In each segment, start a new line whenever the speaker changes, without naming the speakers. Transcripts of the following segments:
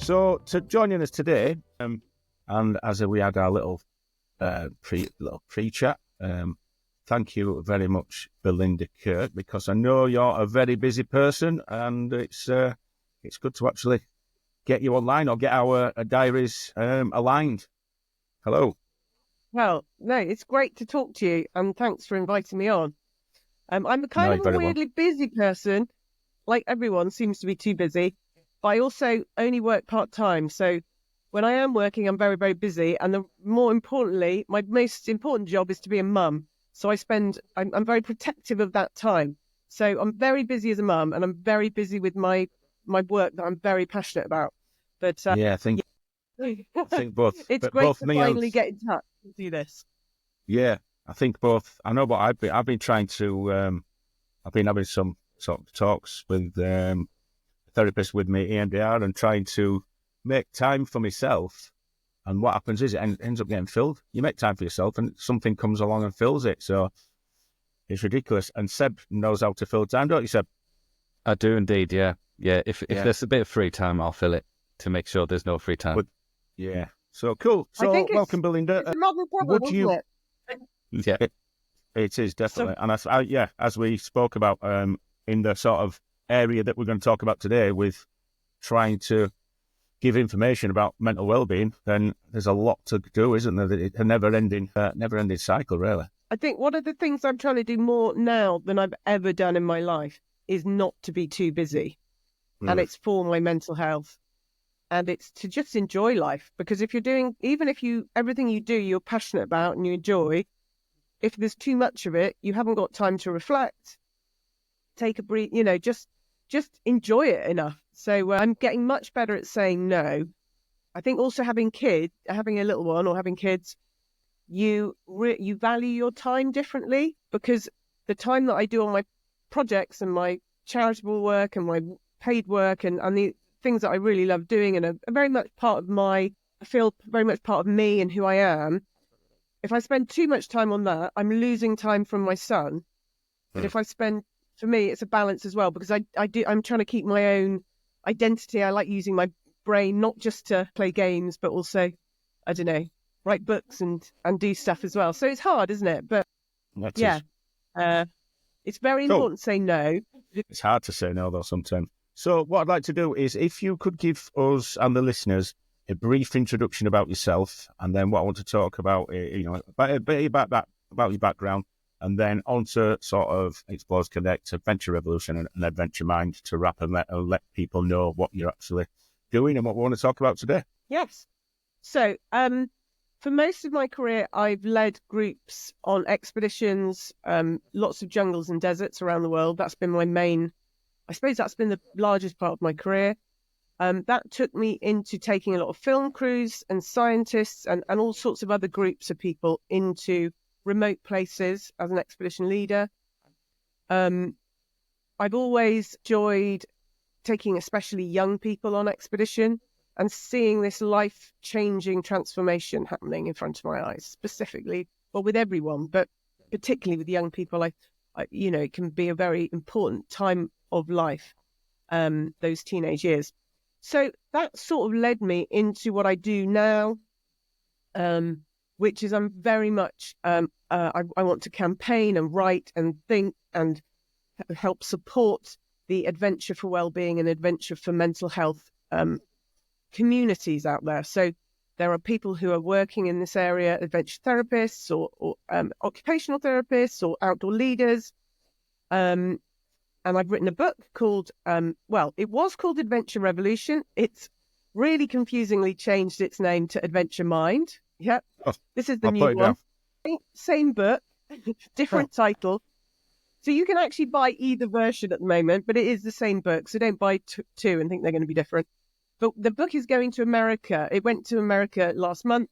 So to joining us today, and as we had our little pre-chat, thank you very much, Belinda Kirk, because I know you're a very busy person, and it's good to actually get you online or get our diaries aligned. Hello.
Well, no, it's great to talk to you, and thanks for inviting me on. I'm a kind of a weirdly busy person. Like everyone seems to be too busy, but I also only work part-time. So when I am working, I'm very, very busy. And more importantly, my most important job is to be a mum. So I'm very protective of that time. So I'm very busy as a mum, and I'm very busy with my work that I'm very passionate about. But
I think both.
It's great to finally get in touch and do this.
Yeah, I think both. I know, but I've been trying to. I've been having some sort of talks with therapists with me, EMDR, and trying to make time for myself. And what happens is it ends up getting filled. You make time for yourself, and something comes along and fills it. So it's ridiculous. And Seb knows how to fill time, don't you, Seb?
I do indeed. Yeah. If there's a bit of free time, I'll fill it to make sure there's no free time.
Yeah. So cool. So welcome, Belinda.
It's a modern problem, isn't it?
Yeah,
it is definitely. And as we spoke about in the sort of area that we're going to talk about today, with trying to give information about mental well-being, then there's a lot to do, isn't there? It's a never-ending cycle, really.
I think one of the things I'm trying to do more now than I've ever done in my life is not to be too busy, and it's for my mental health. And it's to just enjoy life, because everything you do, you're passionate about and you enjoy, if there's too much of it, you haven't got time to reflect, take a breath, just enjoy it enough. So I'm getting much better at saying no. I think also having a little one or having kids, you value your time differently, because the time that I do on my projects and my charitable work and my paid work and the things that I really love doing and are very much part of I feel very much part of me and who I am. If I spend too much time on that, I'm losing time from my son. But for me, it's a balance as well, because I'm trying to keep my own identity. I like using my brain, not just to play games, but also, I don't know, write books and do stuff as well. So it's hard, isn't it? But it's very important to say no.
It's hard to say no, though, sometimes. So what I'd like to do is, if you could give us and the listeners a brief introduction about yourself, and then what I want to talk about, about your background, and then on to sort of Explores Connect, Adventure Revolution, and Adventure Mind to wrap and let people know what you're actually doing and what we want to talk about today.
Yes. So for most of my career, I've led groups on expeditions, lots of jungles and deserts around the world. That's been that's been the largest part of my career. That took me into taking a lot of film crews and scientists and all sorts of other groups of people into remote places as an expedition leader. I've always enjoyed taking especially young people on expedition and seeing this life-changing transformation happening in front of my eyes, specifically, well, with everyone, but particularly with young people. It can be a very important time of life, those teenage years. So that sort of led me into what I do now, which is I'm very much, I want to campaign and write and think and help support the Adventure for Wellbeing and Adventure for Mental Health communities out there. So there are people who are working in this area, adventure therapists or occupational therapists or outdoor leaders. And I've written a book called, it was called Adventure Revolution. It's really confusingly changed its name to Adventure Mind. Yeah, this is the new one. Same book, different title. So you can actually buy either version at the moment, but it is the same book. So don't buy two and think they're going to be different. But the book is going to America. It went to America last month.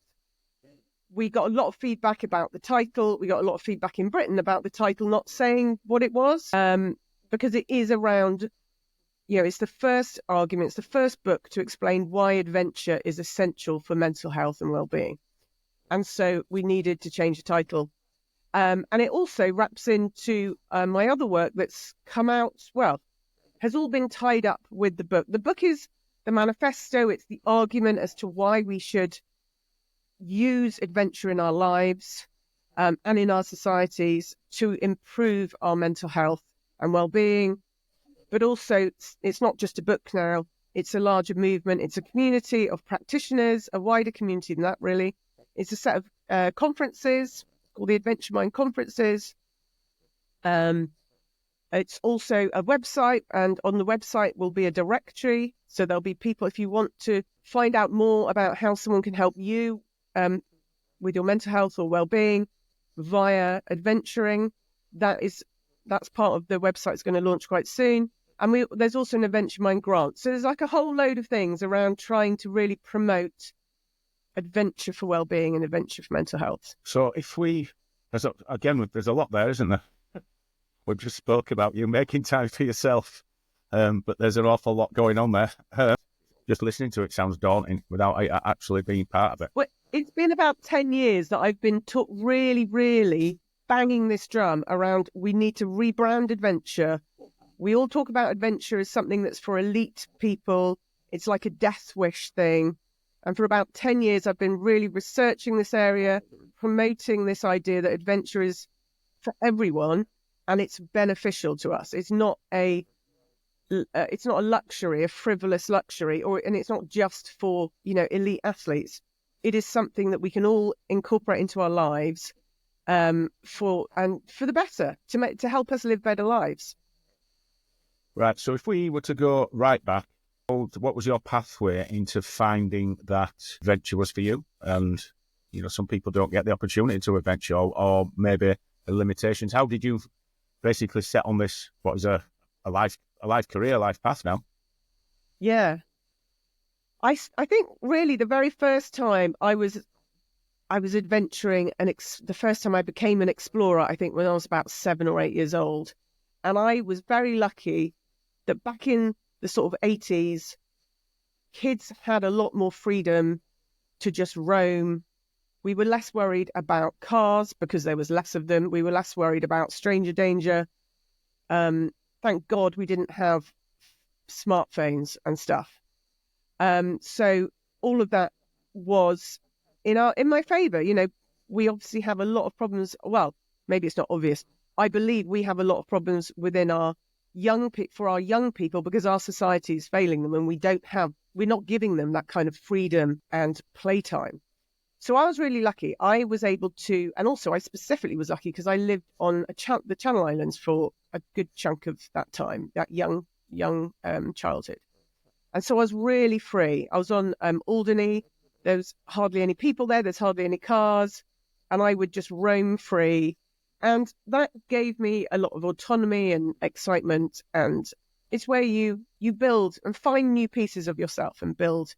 We got a lot of feedback about the title. We got a lot of feedback in Britain about the title not saying what it was, because it is around, it's the first argument, it's the first book to explain why adventure is essential for mental health and well-being. And so we needed to change the title. And it also wraps into my other work that's come out, has all been tied up with the book. The book is the manifesto. It's the argument as to why we should use adventure in our lives and in our societies to improve our mental health and well-being. But also, it's not just a book now. It's a larger movement. It's a community of practitioners, a wider community than that, really. It's a set of conferences called the Adventure Mind Conferences. It's also a website, and on the website will be a directory. So there'll be people, if you want to find out more about how someone can help you with your mental health or well-being via adventuring, that's part of the website. It's going to launch quite soon. And there's also an Adventure Mind grant. So there's like a whole load of things around trying to really promote adventure for well-being and adventure for mental health.
So there's a lot there, isn't there? We've just spoke about you making time for yourself, but there's an awful lot going on there. Just listening to it sounds daunting without actually being part of it.
Well, it's been about 10 years that I've been really, really banging this drum around we need to rebrand adventure. We all talk about adventure as something that's for elite people. It's like a death wish thing. And for about 10 years, I've been really researching this area, promoting this idea that adventure is for everyone and it's beneficial to us. It's not a luxury, a frivolous luxury, and it's not just for, elite athletes. It is something that we can all incorporate into our lives for the better, to help us live better lives.
Right. So if we were to go right back, what was your pathway into finding that adventure was for you? And, some people don't get the opportunity to adventure or maybe the limitations. How did you basically set on this, what is a life career, life path now?
Yeah. I think really the very first time I was adventuring, and the first time I became an explorer, I think when I was about 7 or 8 years old. And I was very lucky that back in the sort of 80s, kids had a lot more freedom to just roam. We were less worried about cars because there was less of them. We were less worried about stranger danger. Thank God we didn't have smartphones and stuff. So all of that was in my favour. We obviously have a lot of problems. Well, maybe it's not obvious. I believe we have a lot of problems within our young people because our society is failing them, and we're not giving them that kind of freedom and playtime. So I was really lucky. I was able to, and also I specifically was lucky because I lived on the Channel Islands for a good chunk of that time, that young childhood. And so I was really free. I was on Alderney. There was hardly any people there. There's hardly any cars. And I would just roam free. And that gave me a lot of autonomy and excitement. And it's where you build and find new pieces of yourself and build,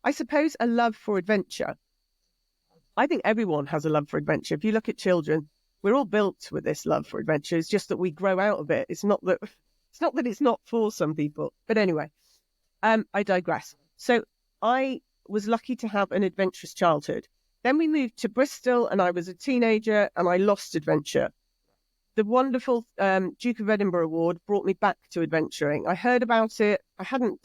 I suppose, a love for adventure. I think everyone has a love for adventure. If you look at children, we're all built with this love for adventure. It's just that we grow out of it. It's not that it's not for some people. But anyway, I digress. So I was lucky to have an adventurous childhood. Then we moved to Bristol and I was a teenager and I lost adventure. The wonderful Duke of Edinburgh Award brought me back to adventuring. I heard about it. I hadn't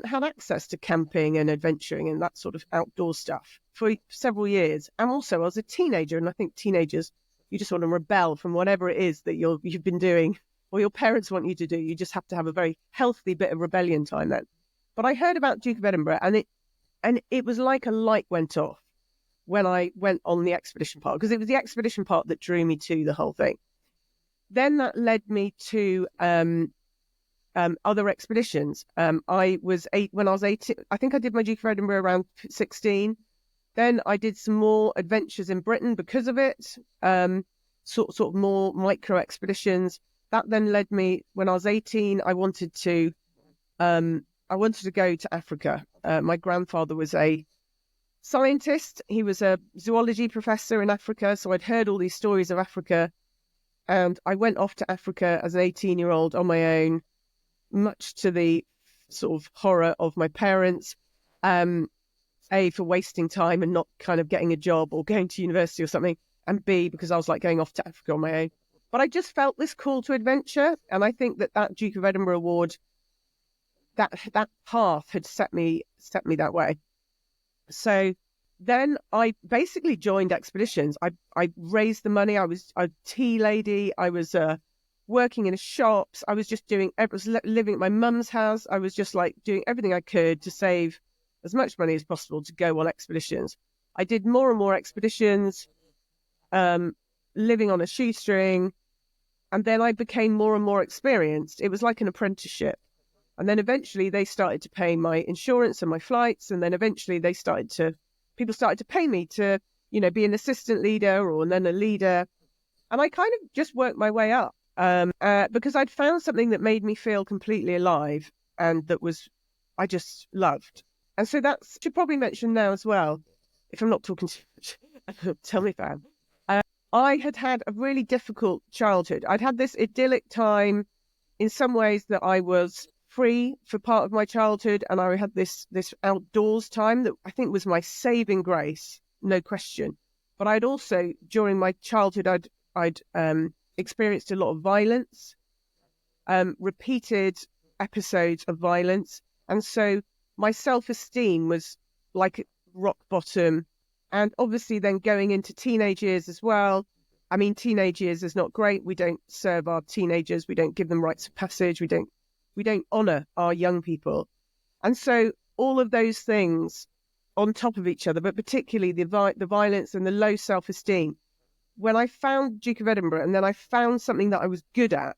had access to camping and adventuring and that sort of outdoor stuff for several years. And also I was a teenager, and I think teenagers, you just want to rebel from whatever it is that you've been doing or your parents want you to do. You just have to have a very healthy bit of rebellion time then. But I heard about Duke of Edinburgh and it was like a light went off when I went on the expedition part, because it was the expedition part that drew me to the whole thing. Then that led me to other expeditions. When I was 18, I think I did my Duke of Edinburgh around 16. Then I did some more adventures in Britain because of it, sort of more micro expeditions. That then led me, when I was 18, I wanted to go to Africa. My grandfather was a scientist. He was a zoology professor in Africa. So I'd heard all these stories of Africa. And I went off to Africa as an 18-year-old on my own, much to the sort of horror of my parents, A, for wasting time and not kind of getting a job or going to university or something, and B, because I was like going off to Africa on my own. But I just felt this call to adventure. And I think that Duke of Edinburgh Award that path had set me that way. So then I basically joined expeditions. I raised the money. I was a tea lady. I was working in shops. I was just living at my mum's house. I was just like doing everything I could to save as much money as possible to go on expeditions. I did more and more expeditions, living on a shoestring. And then I became more and more experienced. It was like an apprenticeship. And then eventually they started to pay my insurance and my flights. And then eventually people started to pay me to, be an assistant leader and then a leader. And I kind of just worked my way up because I'd found something that made me feel completely alive and I just loved. And so should probably mention now as well, if I'm not talking too much, tell me if I am. I had a really difficult childhood. I'd had this idyllic time in some ways that I was free for part of my childhood, and I had this outdoors time that I think was my saving grace, no question. But I'd also, during my childhood, I'd experienced a lot of violence, repeated episodes of violence, and so my self-esteem was like rock bottom. And obviously then going into teenage years as well. I mean, teenage years is not great. We don't serve our teenagers. We don't give them rites of passage. We don't honour our young people. And so all of those things on top of each other, but particularly the violence and the low self-esteem. When I found Duke of Edinburgh, and then I found something that I was good at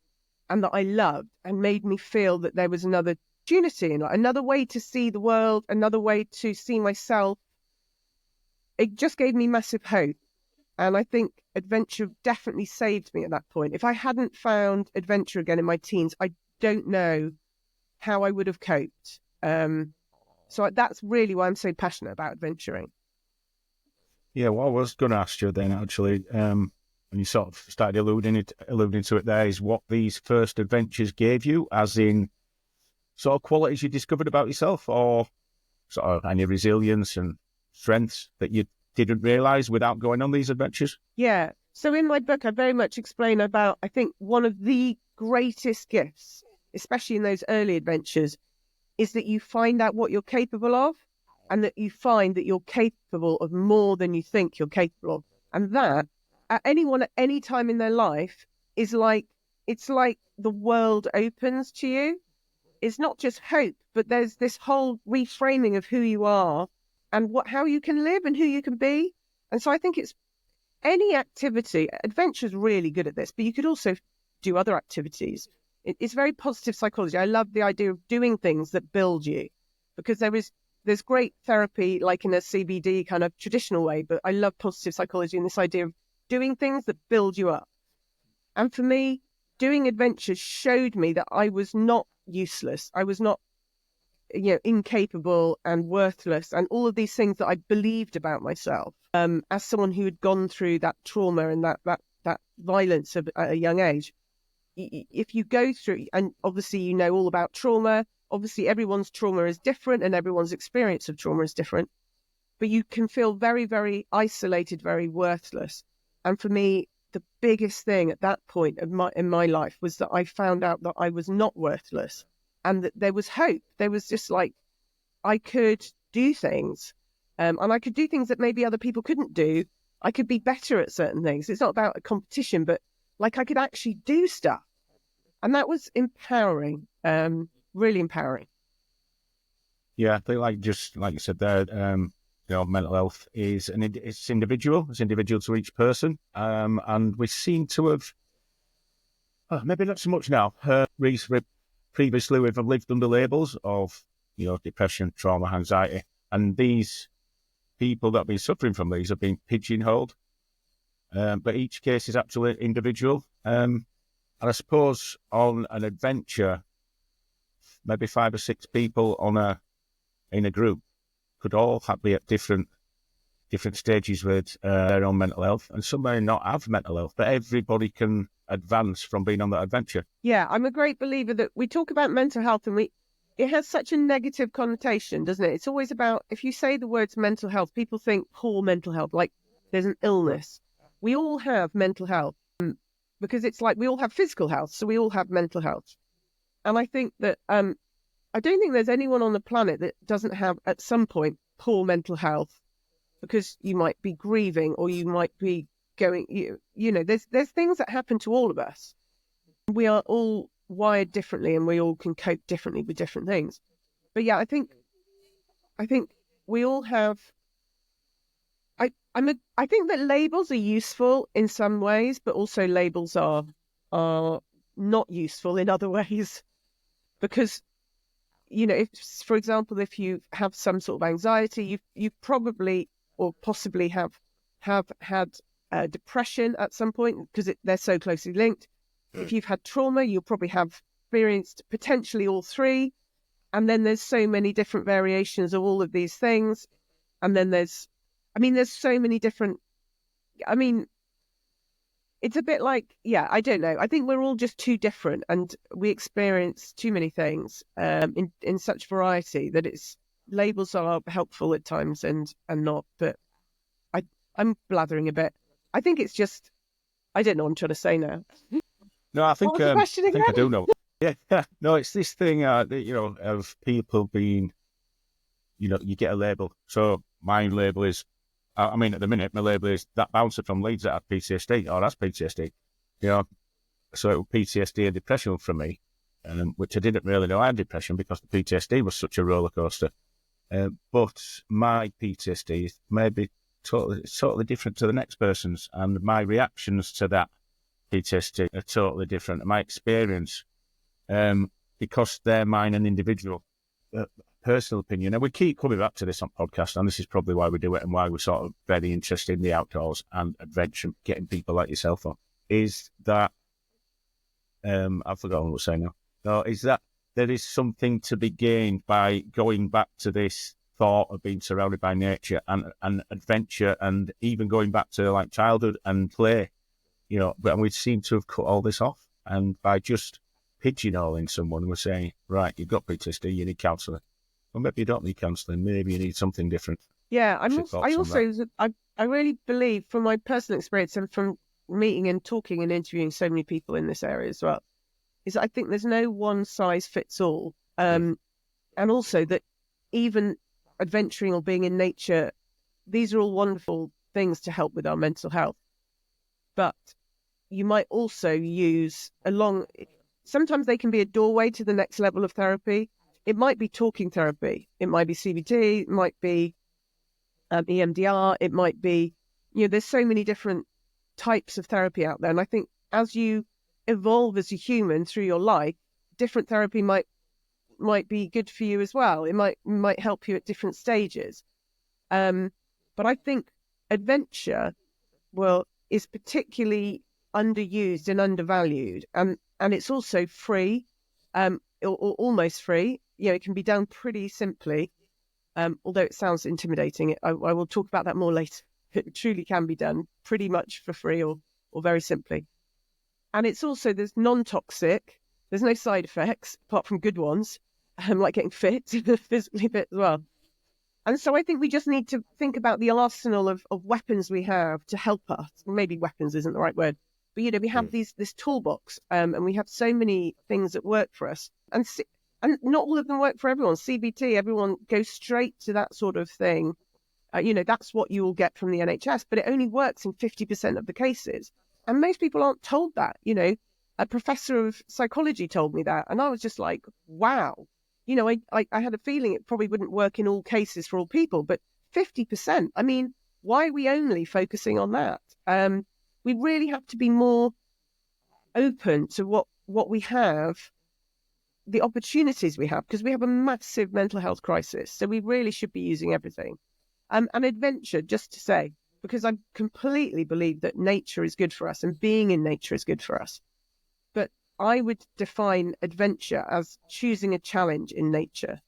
and that I loved and made me feel that there was another opportunity and another way to see the world, another way to see myself, it just gave me massive hope. And I think adventure definitely saved me at that point. If I hadn't found adventure again in my teens, I don't know how I would have coped. So that's really why I'm so passionate about adventuring.
Yeah, well, I was going to ask you then, actually, when you sort of started alluding to it there, is what these first adventures gave you, as in sort of qualities you discovered about yourself, or sort of any resilience and strengths that you didn't realise without going on these adventures?
Yeah. So in my book, I very much explain about, I think, one of the greatest gifts, especially in those early adventures, is that you find out what you're capable of, and that you find that you're capable of more than you think you're capable of. And that, at anyone at any time in their life, it's like the world opens to you. It's not just hope, but there's this whole reframing of who you are and how you can live and who you can be. And so I think it's any activity. Adventure's really good at this, but you could also do other activities. It's very positive psychology. I love the idea of doing things that build you, because there's great therapy, like in a CBD kind of traditional way, but I love positive psychology and this idea of doing things that build you up. And for me, doing adventures showed me that I was not useless. I was not, incapable and worthless and all of these things that I believed about myself. As someone who had gone through that trauma and that violence at a young age, if you go through, and obviously all about trauma, obviously everyone's trauma is different and everyone's experience of trauma is different, but you can feel very, very isolated, very worthless. And for me, the biggest thing at that point in my life was that I found out that I was not worthless and that there was hope. There was just like, I could do things, and I could do things that maybe other people couldn't do. I could be better at certain things. It's not about a competition, but like I could actually do stuff. And that was empowering, really empowering.
Yeah, I think like you said there, mental health is it's individual. It's individual to each person. And we seem to have, maybe not so much now, previously we've lived under labels of, depression, trauma, anxiety. And these people that have been suffering from these have been pigeonholed. But each case is absolutely individual. And I suppose on an adventure, maybe 5 or 6 people in a group could all be at different stages with their own mental health, and some may not have mental health, but everybody can advance from being on that adventure.
Yeah, I'm a great believer that we talk about mental health and it has such a negative connotation, doesn't it? It's always about, if you say the words mental health, people think poor mental health, like there's an illness. We all have mental health, because it's like we all have physical health, so we all have mental health. And I think that I don't think there's anyone on the planet that doesn't have at some point poor mental health, because you might be grieving or you might be going, you know, there's things that happen to all of us. We are all wired differently and we all can cope differently with different things. But yeah, I think we all have, I think that labels are useful in some ways, but also labels are not useful in other ways. Because, you know, if, for example, if you have some sort of anxiety, you probably or possibly have had depression at some point, because they're so closely linked. If you've had trauma, you'll probably have experienced potentially all three. And then there's so many different variations of all of these things. And then there's so many different, it's a bit like, yeah, I don't know. I think we're all just too different and we experience too many things in such variety that labels are helpful at times and not. But I'm blathering a bit. I think it's just, I don't know what I'm trying to say now.
No, I think
What was the question
I
again?
think I do know. Yeah. No, it's this thing, you know, of people being, you know, you get a label. So my label is, I mean, at the minute, my label is that bouncer from Leeds that had PTSD, or that's PTSD. You know, so it was PTSD and depression for me, which I didn't really know I had depression because the PTSD was such a roller coaster. But my PTSD is maybe totally different to the next person's, and my reactions to that PTSD are totally different. My experience, because they're mine and individual, personal opinion, and we keep coming back to this on podcast, and this is probably why we do it and why we're sort of very interested in the outdoors and adventure, getting people like yourself on, is that, I've forgotten what I was saying now. No, is that there is something to be gained by going back to this thought of being surrounded by nature and adventure, and even going back to like childhood and play. You know, but we seem to have cut all this off. And by just pigeonholing someone, we're saying, right, you've got PTSD, you need counselling. Well, maybe you don't need counselling. Maybe you need something different.
Yeah, I really believe, from my personal experience and from meeting and talking and interviewing so many people in this area as well, is that I think there's no one size fits all. And also that even adventuring or being in nature, these are all wonderful things to help with our mental health. But you might also use sometimes they can be a doorway to the next level of therapy. It might be talking therapy. It might be CBT. It might be EMDR. It might be, you know, there's so many different types of therapy out there. And I think as you evolve as a human through your life, different therapy might be good for you as well. It might help you at different stages. But I think adventure, is particularly underused and undervalued, and it's also free, or almost free. You know, it can be done pretty simply, although it sounds intimidating. I will talk about that more later. It truly can be done pretty much for free or very simply. And it's also, there's non-toxic, there's no side effects apart from good ones, like getting fit, physically fit as well. And so I think we just need to think about the arsenal of weapons we have to help us. Maybe weapons isn't the right word, but, you know, we have this toolbox, and we have so many things that work for us. And not all of them work for everyone. CBT, everyone goes straight to that sort of thing. You know, that's what you will get from the NHS, but it only works in 50% of the cases. And most people aren't told that. You know, a professor of psychology told me that. And I was just like, wow. You know, I had a feeling it probably wouldn't work in all cases for all people, but 50%, I mean, why are we only focusing on that? We really have to be more open to what we have, the opportunities we have, because we have a massive mental health crisis. So we really should be using everything. And adventure, just to say, because I completely believe that nature is good for us and being in nature is good for us. But I would define adventure as choosing a challenge in nature.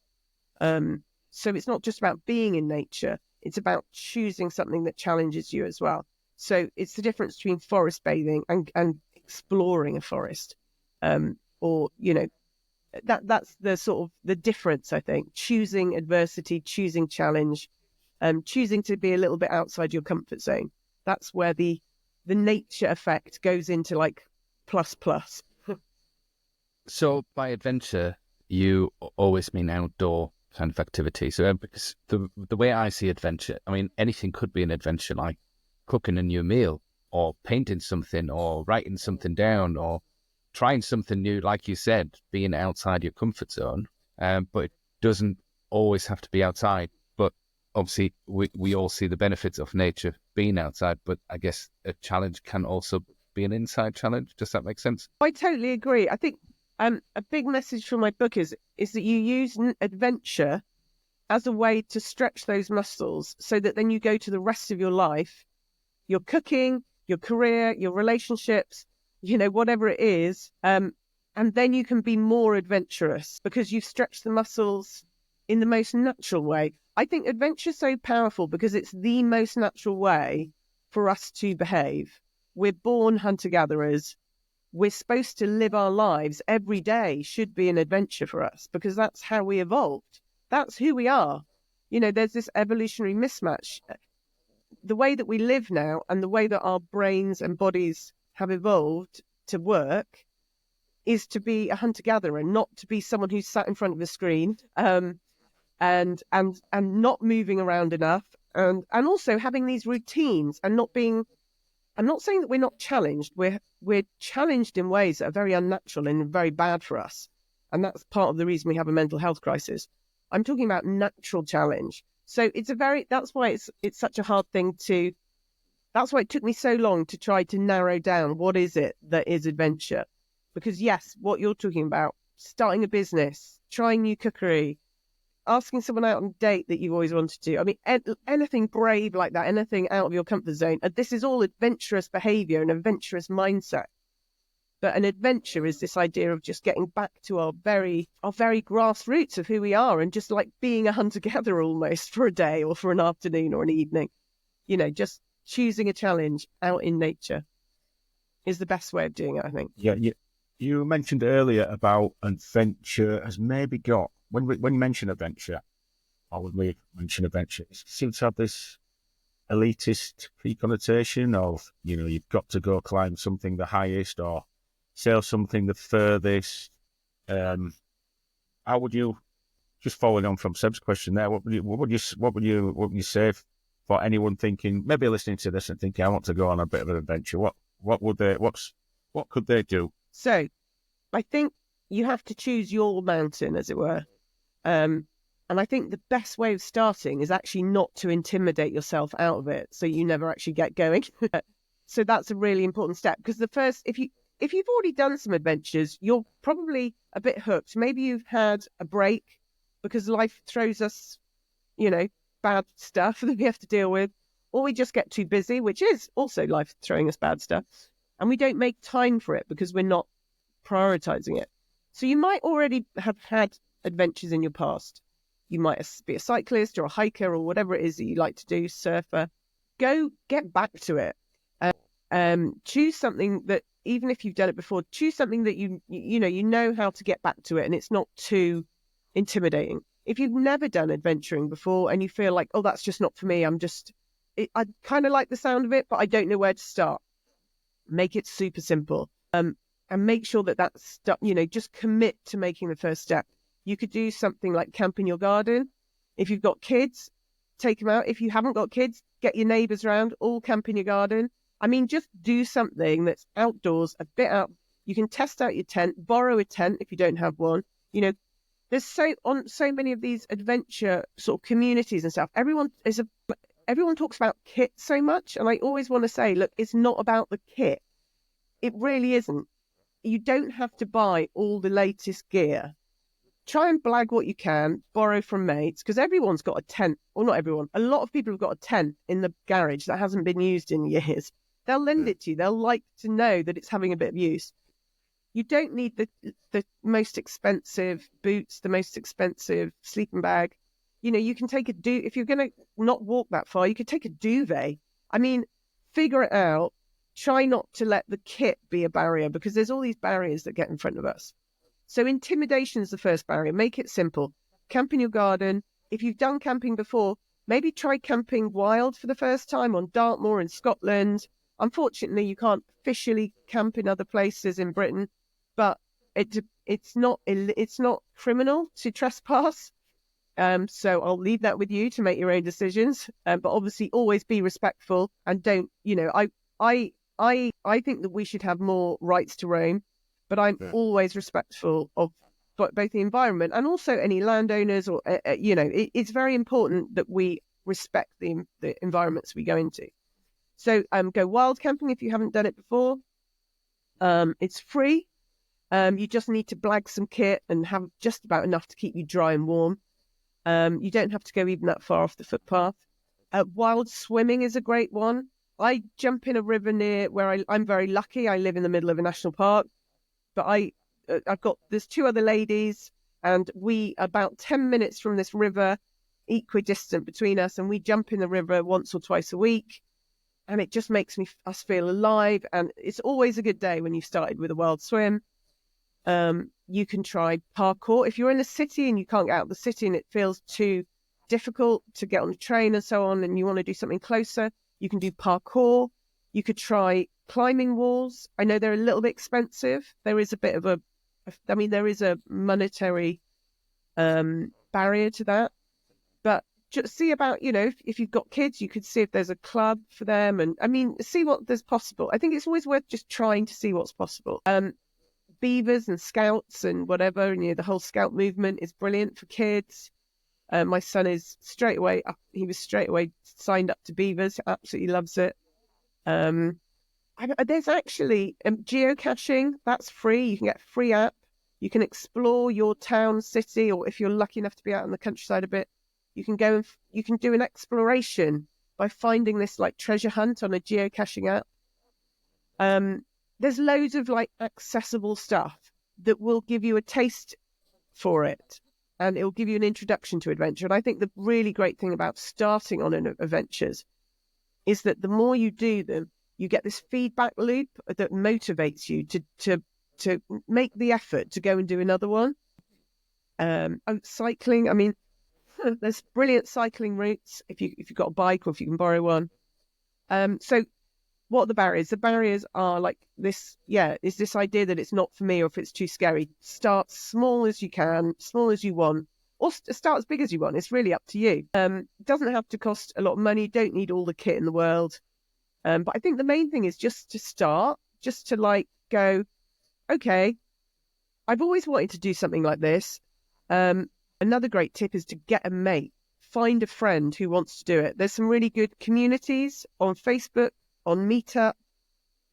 So it's not just about being in nature, it's about choosing something that challenges you as well. So it's the difference between forest bathing and exploring a forest. Or, you know, that's the sort of the difference, I think. Choosing adversity, choosing challenge, choosing to be a little bit outside your comfort zone. That's where the nature effect goes into like plus.
So by adventure, you always mean outdoor kind of activity. So because the way I see adventure, I mean, anything could be an adventure, like cooking a new meal or painting something or writing something down or trying something new, like you said, being outside your comfort zone. But it doesn't always have to be outside. But obviously, we all see the benefits of nature being outside, but I guess a challenge can also be an inside challenge. Does that make sense?
I totally agree. I think a big message from my book is that you use adventure as a way to stretch those muscles so that then you go to the rest of your life, your cooking, your career, your relationships, whatever it is. And then you can be more adventurous because you've stretched the muscles in the most natural way. I think adventure is so powerful because it's the most natural way for us to behave. We're born hunter-gatherers. We're supposed to live our lives. Every day should be an adventure for us because that's how we evolved. That's who we are. There's this evolutionary mismatch. The way that we live now and the way that our brains and bodies have evolved to work is to be a hunter-gatherer, not to be someone who's sat in front of a screen and not moving around enough, and also having these routines and not being. I'm not saying that we're not challenged. We're challenged in ways that are very unnatural and very bad for us, and that's part of the reason we have a mental health crisis. I'm talking about natural challenge. So that's why it's such a hard thing to. That's why it took me so long to try to narrow down what is it that is adventure. Because yes, what you're talking about, starting a business, trying new cookery, asking someone out on a date that you've always wanted to. I mean, anything brave like that, anything out of your comfort zone. This is all adventurous behavior and adventurous mindset. But an adventure is this idea of just getting back to our very grassroots of who we are and just like being a hunter-gatherer almost for a day or for an afternoon or an evening. Just choosing a challenge out in nature is the best way of doing it, I think.
Yeah, you mentioned earlier about adventure has maybe got, when you mention adventure, or when we mention adventure, it seems to have this elitist pre-connotation of, you've got to go climb something the highest or sail something the furthest. How would you, just following on from Seb's question there, what would you say for anyone thinking, maybe listening to this and thinking, I want to go on a bit of an adventure? What could they do?
So, I think you have to choose your mountain, as it were. And I think the best way of starting is actually not to intimidate yourself out of it, so you never actually get going. So that's a really important step, because if you've already done some adventures, you're probably a bit hooked. Maybe you've had a break because life throws us, bad stuff that we have to deal with, or we just get too busy, which is also life throwing us bad stuff, and we don't make time for it because we're not prioritizing it. So you might already have had adventures in your past. You might be a cyclist or a hiker or whatever it is that you like to do, surfer. Go get back to it. Choose something that, even if you've done it before, choose something that you know how to get back to it and it's not too intimidating. If you've never done adventuring before and you feel like, oh, that's just not for me, I kind of like the sound of it, but I don't know where to start. Make it super simple. And make sure that's, just commit to making the first step. You could do something like camp in your garden. If you've got kids, take them out. If you haven't got kids, get your neighbours round, all camp in your garden. I mean, just do something that's outdoors, a bit out. You can test out your tent, borrow a tent if you don't have one. There's so many of these adventure sort of communities and stuff. Everyone talks about kit so much, and I always want to say, look, it's not about the kit. It really isn't. You don't have to buy all the latest gear. Try and blag what you can, borrow from mates, because everyone's got a tent. Well, not everyone. A lot of people have got a tent in the garage that hasn't been used in years. They'll lend it to you. They'll like to know that it's having a bit of use. You don't need the most expensive boots, the most expensive sleeping bag. You can take if you're going to not walk that far, you could take a duvet. I mean, figure it out. Try not to let the kit be a barrier, because there's all these barriers that get in front of us. So intimidation is the first barrier. Make it simple. Camp in your garden. If you've done camping before, maybe try camping wild for the first time on Dartmoor in Scotland. Unfortunately, you can't officially camp in other places in Britain, but it it's not criminal to trespass. So I'll leave that with you to make your own decisions. But obviously, always be respectful and don't. I think that we should have more rights to roam, but I'm always respectful of both the environment and also any landowners. Or it's very important that we respect the environments we go into. So go wild camping if you haven't done it before. It's free. You just need to blag some kit and have just about enough to keep you dry and warm. You don't have to go even that far off the footpath. Wild swimming is a great one. I jump in a river near where I'm very lucky. I live in the middle of a national park, but there's two other ladies, and we about 10 minutes from this river, equidistant between us, and we jump in the river once or twice a week, and it just makes us feel alive. And it's always a good day when you started with a wild swim. You can try parkour. If you're in the city and you can't get out of the city and it feels too difficult to get on a train and so on, and you want to do something closer, you can do parkour. You could try climbing walls. I know they're a little bit expensive. There is a bit of there is a monetary barrier to that. But just see about, if you've got kids, you could see if there's a club for them. And see what there's possible. I think it's always worth just trying to see what's possible. Beavers and scouts and whatever, and the whole scout movement is brilliant for kids. My son is straight away signed up to beavers, absolutely loves it. There's actually geocaching, that's free. You can get a free app. You can explore your town, city, or if you're lucky enough to be out in the countryside a bit, you can go and you can do an exploration by finding this like treasure hunt on a geocaching app. There's loads of accessible stuff that will give you a taste for it, and it will give you an introduction to adventure. And I think the really great thing about starting on an adventures is that the more you do them, you get this feedback loop that motivates you to make the effort to go and do another one. Cycling, there's brilliant cycling routes if you've got a bike or if you can borrow one. So what are the barriers? The barriers are is this idea that it's not for me or if it's too scary. Start small as you can, small as you want, or start as big as you want. It's really up to you. It doesn't have to cost a lot of money. Don't need all the kit in the world. But I think the main thing is just to start, just to go, okay, I've always wanted to do something like this. Another great tip is to get a mate, find a friend who wants to do it. There's some really good communities on Facebook, on Meetup,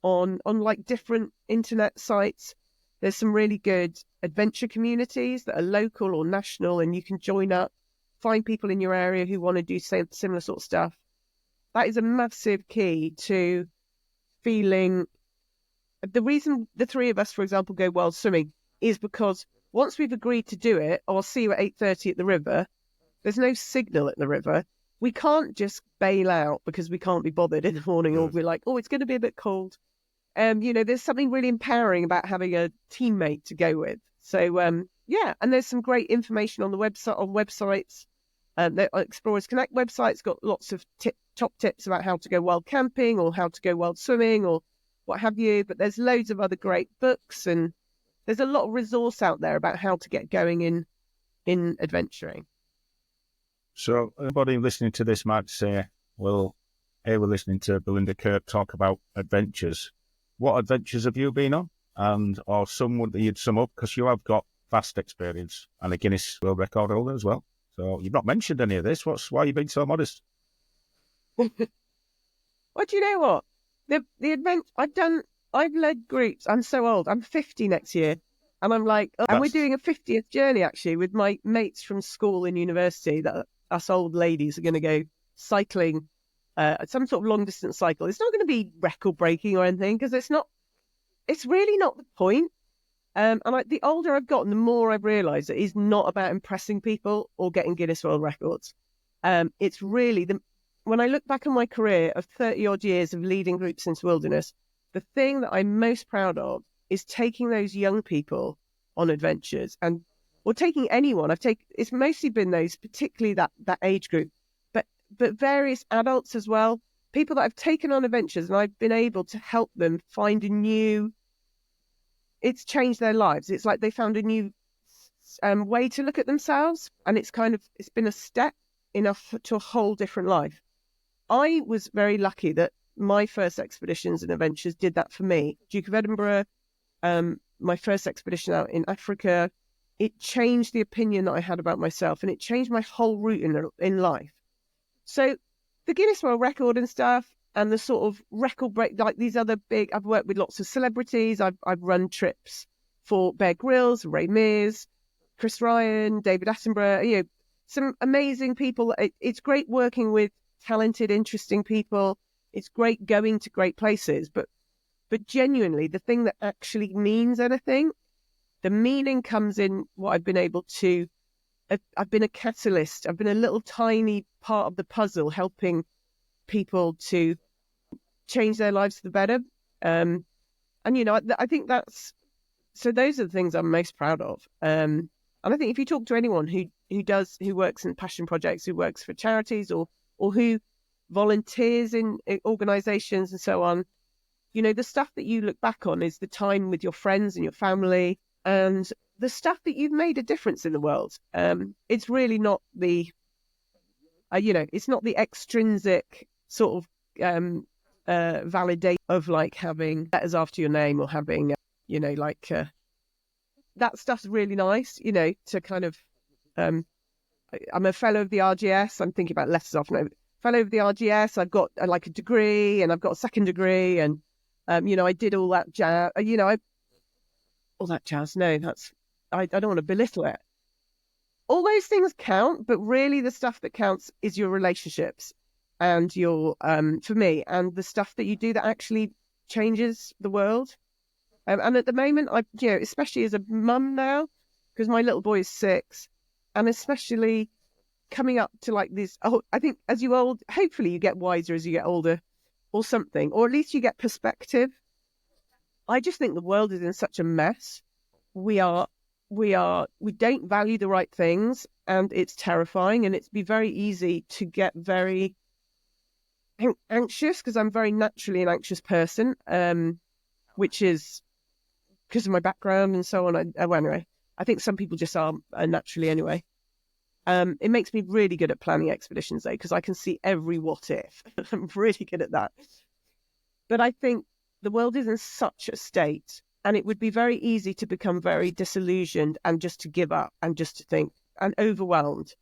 on different internet sites. There's some really good adventure communities that are local or national, and you can join up, find people in your area who want to do similar sort of stuff. That is a massive key to feeling. The reason the three of us, for example, go wild swimming is because once we've agreed to do it, I'll see you at 8:30 at the river. There's no signal at the river. We can't just bail out because we can't be bothered in the morning, or we're like, oh, it's going to be a bit cold. There's something really empowering about having a teammate to go with. So, and there's some great information on the websites. The Explorers Connect website's got lots of top tips about how to go wild camping or how to go wild swimming or what have you. But there's loads of other great books, and there's a lot of resource out there about how to get going in adventuring.
So everybody listening to this might say, well, hey, we're listening to Belinda Kirk talk about adventures. What adventures have you been on? Or some that you'd sum up, because you have got vast experience and a Guinness World Record holder as well. So you've not mentioned any of this. Why are you being so modest?
Well, do you know what? The adventure I've led groups. I'm so old. I'm 50 next year. And I'm and we're doing a 50th journey actually with my mates from school and university, that us old ladies are going to go cycling, some sort of long distance cycle. It's not going to be record breaking or anything, because it's really not the point. The older I've gotten, the more I've realised that it's not about impressing people or getting Guinness World Records. It's really when I look back on my career of 30 odd years of leading groups into wilderness, the thing that I'm most proud of is taking those young people on adventures, or taking anyone. It's mostly been those, particularly that age group, but various adults as well, people that I've taken on adventures, and I've been able to help them find a new it's changed their lives. It's like they found a new way to look at themselves, and it's been a step enough to a whole different life. I was very lucky that my first expeditions and adventures did that for me. Duke of Edinburgh, my first expedition out in Africa, it changed the opinion that I had about myself, and it changed my whole route in life. So the Guinness World Record and stuff, and the sort of record break, like these other big, I've worked with lots of celebrities. I've run trips for Bear Grylls, Ray Mears, Chris Ryan, David Attenborough, some amazing people. It's great working with talented, interesting people. It's great going to great places, but genuinely, the thing that actually means anything, the meaning comes in what I've been able to. I've been a catalyst. I've been a little tiny part of the puzzle, helping people to change their lives for the better. And I think that's so. Those are the things I'm most proud of. And I think if you talk to anyone who works in passion projects, who works for charities, or who volunteers in organisations and so on, the stuff that you look back on is the time with your friends and your family, and the stuff that you've made a difference in the world. It's really not the, it's not the extrinsic sort of validation of like having letters after your name, or having, that stuff's really nice, to kind of, I'm a fellow of the RGS. I'm thinking about letters after name. Fellow of the RGS. I've got like a degree, and I've got a second degree, and, I did all that jazz, all that jazz. No, I don't want to belittle it. All those things count, but really the stuff that counts is your relationships and your, for me, and the stuff that you do that actually changes the world. And at the moment, especially as a mum now, because my little boy is 6, and especially coming up to like this, I think as hopefully you get wiser as you get older, or something, or at least you get perspective. I just think the world is in such a mess. We don't value the right things, and it's terrifying, and it's be very easy to get very anxious, because I'm very naturally an anxious person, which is because of my background and so on. Anyway, I think some people just are naturally anyway. It makes me really good at planning expeditions, though, because I can see every what if. I'm really good at that. But I think the world is in such a state, and it would be very easy to become very disillusioned and just to give up and just to think and overwhelmed.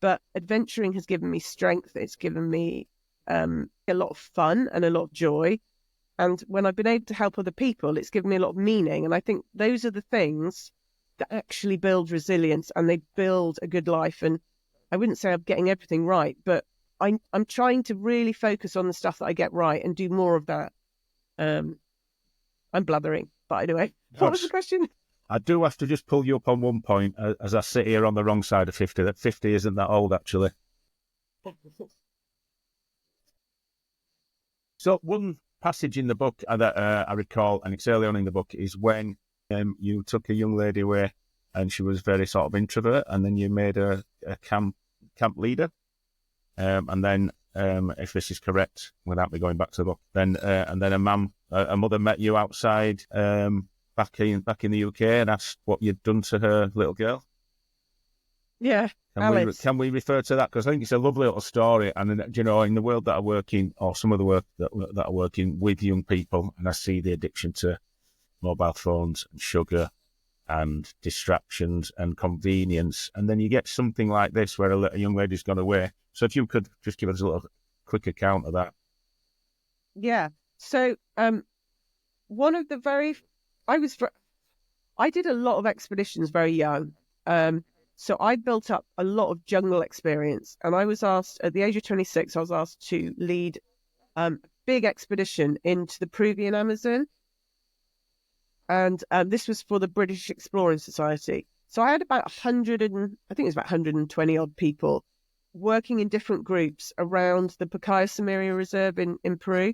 But adventuring has given me strength. It's given me a lot of fun and a lot of joy. And when I've been able to help other people, it's given me a lot of meaning. And I think those are the things that actually build resilience, and they build a good life. And I wouldn't say I'm getting everything right, but I'm trying to really focus on the stuff that I get right and do more of that. I'm blathering, but anyway, what was the question?
I do have to just pull you up on one point, as I sit here on the wrong side of 50, that 50 isn't that old, actually. So one passage in the book that I recall, and it's early on in the book, is when you took a young lady away, and she was very sort of introvert, and then you made her a camp leader. And then, if this is correct, without me going back to the book, then and then a mother met you outside back in the UK and asked what you'd done to her little girl.
Yeah, Alice.
Can we refer to that? Because I think it's a lovely little story. And, in the world that I work in, or some of the work that I work in with young people, and I see the addiction to mobile phones and sugar and distractions and convenience. And then you get something like this where a young lady's gone away. So if you could just give us a little quick account of that.
Yeah. So one of the I did a lot of expeditions very young. So I built up a lot of jungle experience, and I was asked at the age of 26, I was asked to lead a big expedition into the Peruvian Amazon. And this was for the British Exploring Society. So I had about 120 odd people working in different groups around the Pacaya Samiria Reserve in Peru.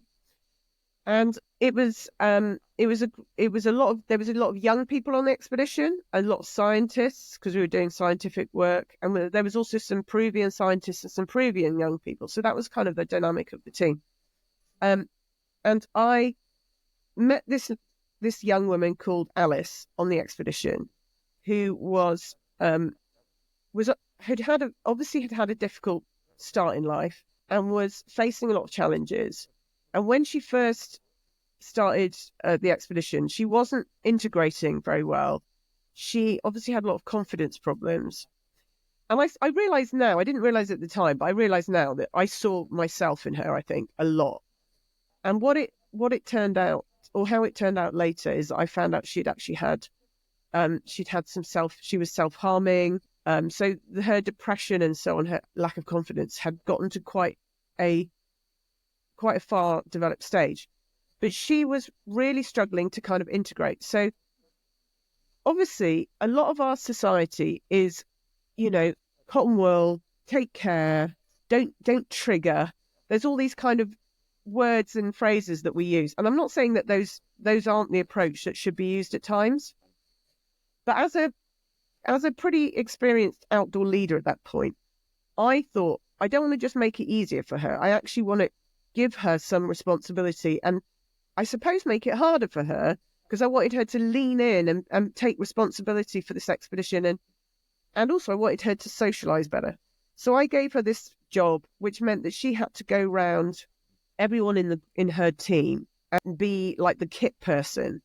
And there was a lot of young people on the expedition, a lot of scientists, because we were doing scientific work, and there was also some Peruvian scientists and some Peruvian young people. So that was kind of the dynamic of the team. And I met this this young woman called Alice on the expedition, who obviously had a difficult start in life and was facing a lot of challenges. And when she first started the expedition, she wasn't integrating very well. She obviously had a lot of confidence problems. And I realise now, I didn't realise at the time, but I realise now that I saw myself in her, I think, a lot. And what it turned out, or how it turned out later, is I found out she was self-harming. So her depression and so on, her lack of confidence had gotten to quite a far developed stage. But she was really struggling to kind of integrate. So obviously a lot of our society is, cotton wool, take care, don't trigger. There's all these kind of words and phrases that we use. And I'm not saying that those aren't the approach that should be used at times. But as a pretty experienced outdoor leader at that point, I thought, I don't want to just make it easier for her. I actually want to give her some responsibility and I suppose make it harder for her, because I wanted her to lean in and take responsibility for this expedition. And also I wanted her to socialise better. So I gave her this job, which meant that she had to go round everyone in her team and be like the kit person.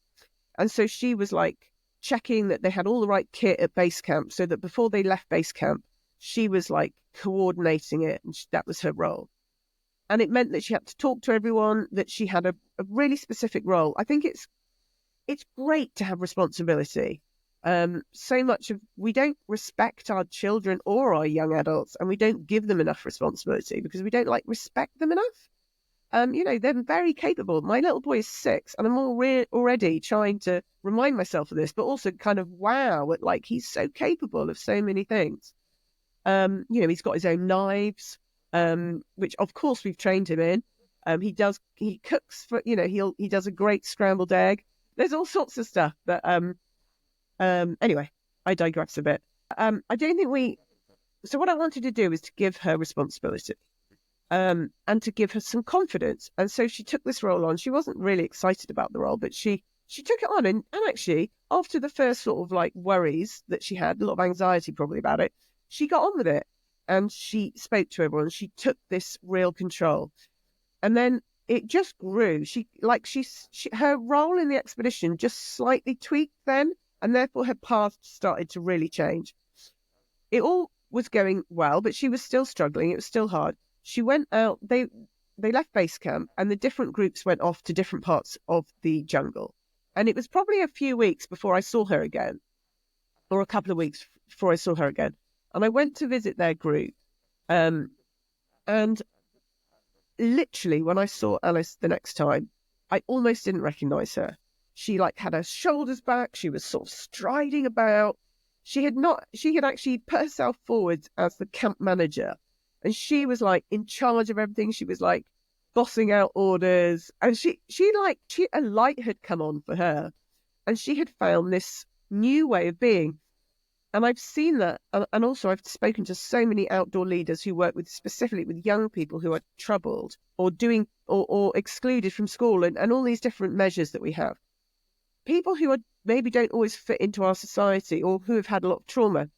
And so she was like checking that they had all the right kit at base camp, so that before they left base camp, she was like coordinating it, and that was her role. And it meant that she had to talk to everyone, that she had a really specific role. I think it's great to have responsibility. So much of we don't respect our children or our young adults, and we don't give them enough responsibility because we don't respect them enough. They're very capable. My little boy is 6, and I'm already trying to remind myself of this, but also kind of wow at he's so capable of so many things. He's got his own knives, which of course we've trained him in. He cooks for, he does a great scrambled egg. There's all sorts of stuff that, anyway, I digress a bit. I don't think so what I wanted to do is to give her responsibility, and to give her some confidence. And so she took this role on. She wasn't really excited about the role, but she took it on. And actually, after the first sort of worries that she had, a lot of anxiety probably about it, she got on with it. And she spoke to everyone. She took this real control. And then it just grew. Her role in the expedition just slightly tweaked then, and therefore her path started to really change. It all was going well, but she was still struggling. It was still hard. She went out, they left base camp, and the different groups went off to different parts of the jungle. And it was probably a few weeks before I saw her again, or a couple of weeks before I saw her again. And I went to visit their group. And literally, when I saw Alice the next time, I almost didn't recognize her. She had her shoulders back. She was sort of striding about. She had actually put herself forward as the camp manager. And she was in charge of everything. She was bossing out orders. And a light had come on for her. And she had found this new way of being. And I've seen that. And also I've spoken to so many outdoor leaders who work specifically with young people who are troubled or or excluded from school and all these different measures that we have. People who maybe don't always fit into our society or who have had a lot of trauma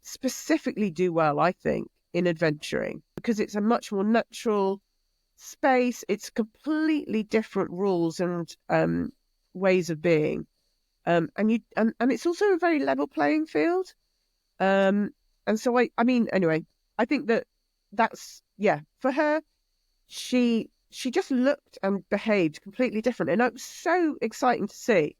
specifically do well, I think, in adventuring, because it's a much more natural space. It's completely different rules and ways of being. And it's also a very level playing field. And so anyway, I think that's for her, she just looked and behaved completely different. And it was so exciting to see.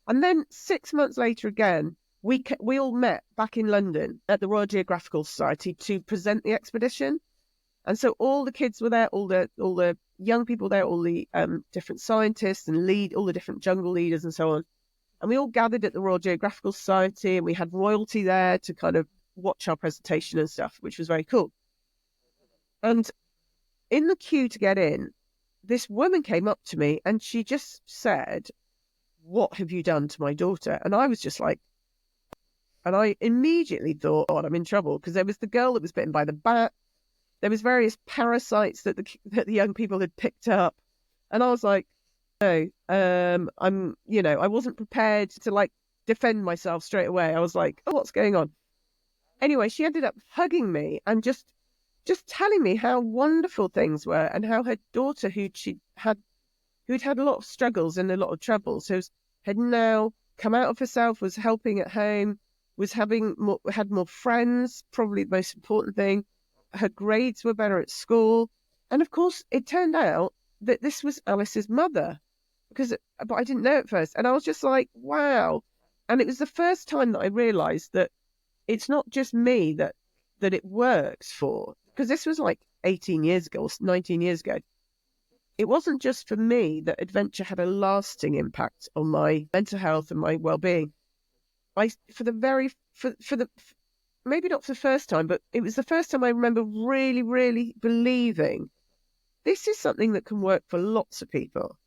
And then 6 months later again, we all met back in London at the Royal Geographical Society to present the expedition. And so all the kids were there, all the young people there, all the different scientists and all the different jungle leaders and so on. And we all gathered at the Royal Geographical Society, and we had royalty there to kind of watch our presentation and stuff, which was very cool. And in the queue to get in, this woman came up to me and she just said, "What have you done to my daughter?" And I was just and I immediately thought, "Oh, I'm in trouble," because there was the girl that was bitten by the bat. There was various parasites that the young people had picked up. And I was like, No, I wasn't prepared to like defend myself straight away. I was like, oh, what's going on? Anyway, she ended up hugging me and just telling me how wonderful things were and how her daughter, who'd had a lot of struggles and a lot of troubles, had now come out of herself, was helping at home, had more friends, probably the most important thing. Her grades were better at school. And of course, it turned out that this was Alice's mother, but I didn't know at first. And I was just like, wow. And it was the first time that I realized that it's not just me that it works for, because this was like 18 years ago or 19 years ago. It wasn't just for me that adventure had a lasting impact on my mental health and my well-being. Maybe not for the first time, but it was the first time I remember really, really believing this is something that can work for lots of people.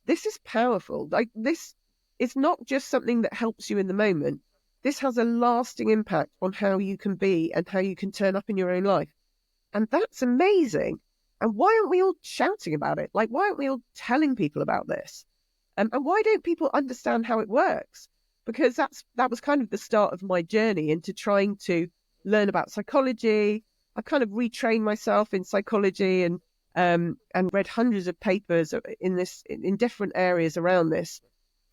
This is powerful. Like this, it's not just something that helps you in the moment. This has a lasting impact on how you can be and how you can turn up in your own life. And that's amazing. And why aren't we all shouting about it? Like, why aren't we all telling people about this? And why don't people understand how it works? Because that was kind of the start of my journey into trying to learn about psychology. I kind of retrained myself in psychology and read hundreds of papers in different areas around this,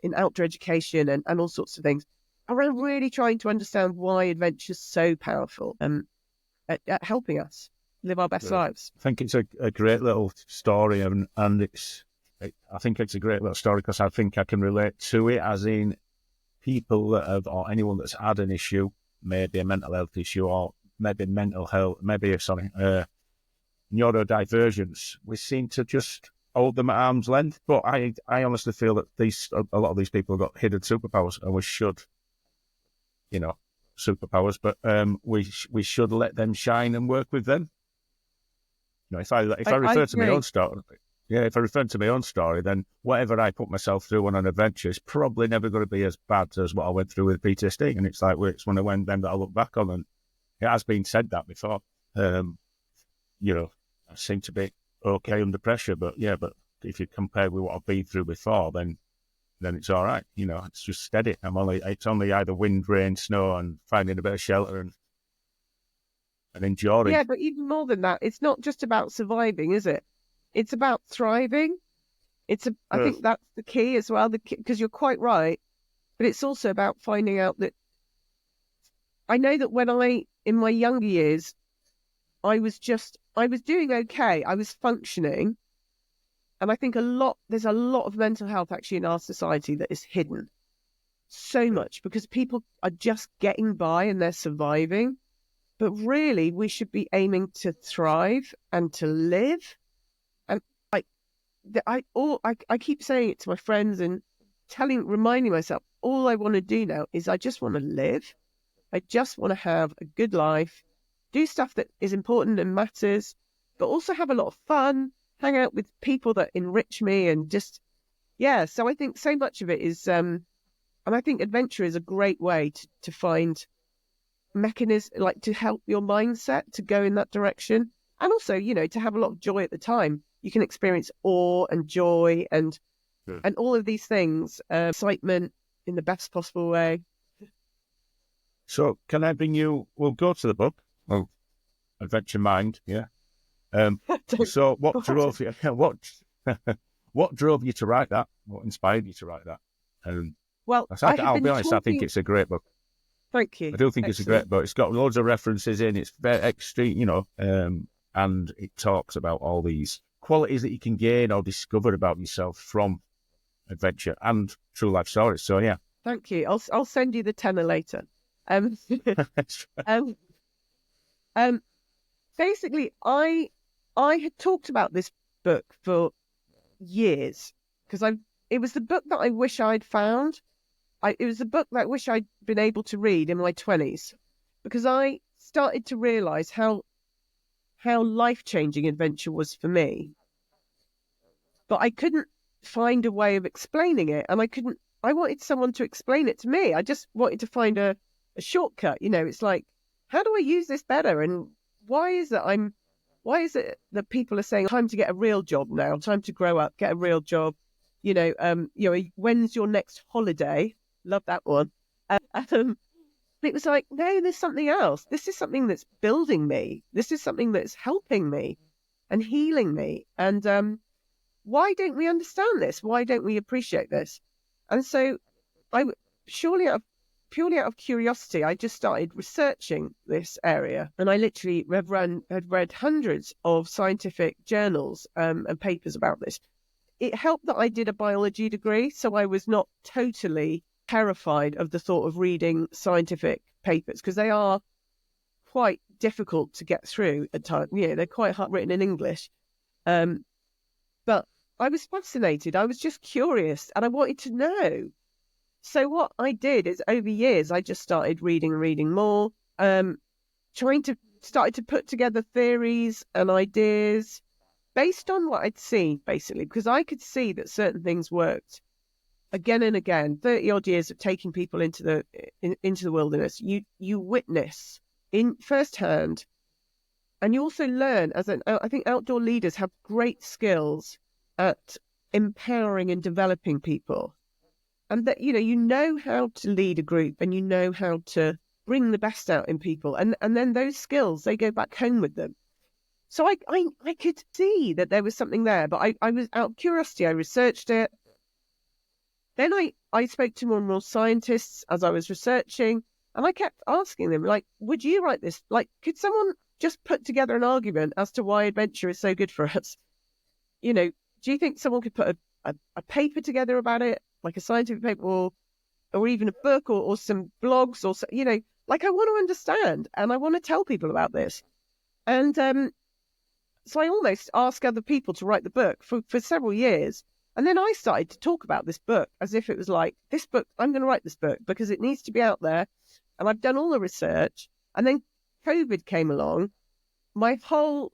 in outdoor education and all sorts of things, around really trying to understand why adventure is so powerful at helping us live our best lives.
I think it's a great little story, and I think it's a great little story because I think I can relate to it, as in people that have, or anyone that's had an issue, maybe a mental health issue or maybe neurodivergence, we seem to just hold them at arm's length. But I honestly feel that a lot of these people have got hidden superpowers, and we should, superpowers, but we should let them shine and work with them. If I refer to my own story, if I refer to my own story, then whatever I put myself through on an adventure is probably never going to be as bad as what I went through with PTSD. And it's like, it's one of them that I look back on, and it has been said that before. I seem to be okay under pressure, but if you compare with what I've been through before, then it's all right. It's just steady. It's only either wind, rain, snow, and finding a bit of shelter and enjoying.
Yeah, but even more than that, it's not just about surviving, is it? It's about thriving. I think that's the key as well, because you're quite right. But it's also about finding out that I know that in my younger years, I was doing okay. I was functioning. And I think there's a lot of mental health actually in our society that is hidden so much because people are just getting by and they're surviving. But really, we should be aiming to thrive and to live. And I keep saying it to my friends and reminding myself, all I want to do now is I just want to live. I just want to have a good life, do stuff that is important and matters, but also have a lot of fun, hang out with people that enrich me and just, So I think so much of it is, and I think adventure is a great way to find mechanism, like to help your mindset to go in that direction. And also, to have a lot of joy at the time. You can experience awe and joy and all of these things, excitement in the best possible way.
So can I bring you, we'll go to the book, Adventure Mind, yeah. So what drove you, what drove you to write that? What inspired you to write that? I'll be honest, I think it's a great book.
Thank you.
I do think it's a great book. It's got loads of references in. It's very extreme, and it talks about all these qualities that you can gain or discover about yourself from adventure and true life stories. So yeah.
Thank you. I'll send you the tenner later. Basically, I had talked about this book for years because it was the book that I wish I'd found. It was a book that I wish I'd been able to read in my 20s because I started to realise how life-changing adventure was for me. But I couldn't find a way of explaining it, and I wanted someone to explain it to me. I just wanted to find a shortcut. It's like, how do I use this better? And why is it that people are saying, time to get a real job now, time to grow up, get a real job, When's your next holiday? Love that one. It was like, no, there's something else. This is something that's building me. This is something that's helping me and healing me. And why don't we understand this? Why don't we appreciate this? And so purely out of curiosity, I just started researching this area. And I literally had read hundreds of scientific journals and papers about this. It helped that I did a biology degree, so I was not totally terrified of the thought of reading scientific papers, because they are quite difficult to get through at times. They're quite hard written in English. But I was fascinated. I was just curious, and I wanted to know. So what I did is, over years, I just started reading more, started to put together theories and ideas based on what I'd seen, basically, because I could see that certain things worked again and again. 30 odd years of taking people into the wilderness, you witness in firsthand, and you also learn I think outdoor leaders have great skills at empowering and developing people, and that you know how to lead a group, and you know how to bring the best out in people, and then those skills, they go back home with them. So I could see that there was something there, but I was, out of curiosity, I researched it. Then I spoke to more and more scientists as I was researching, and I kept asking them, like, would you write this? Like, could someone just put together an argument as to why adventure is so good for us? Do you think someone could put a paper together about it, like a scientific paper, or even a book, or some blogs, or like, I want to understand, and I want to tell people about this. And so I almost asked other people to write the book for several years. And then I started to talk about this book as if it was like, this book, I'm going to write this book because it needs to be out there. And I've done all the research. And then COVID came along. All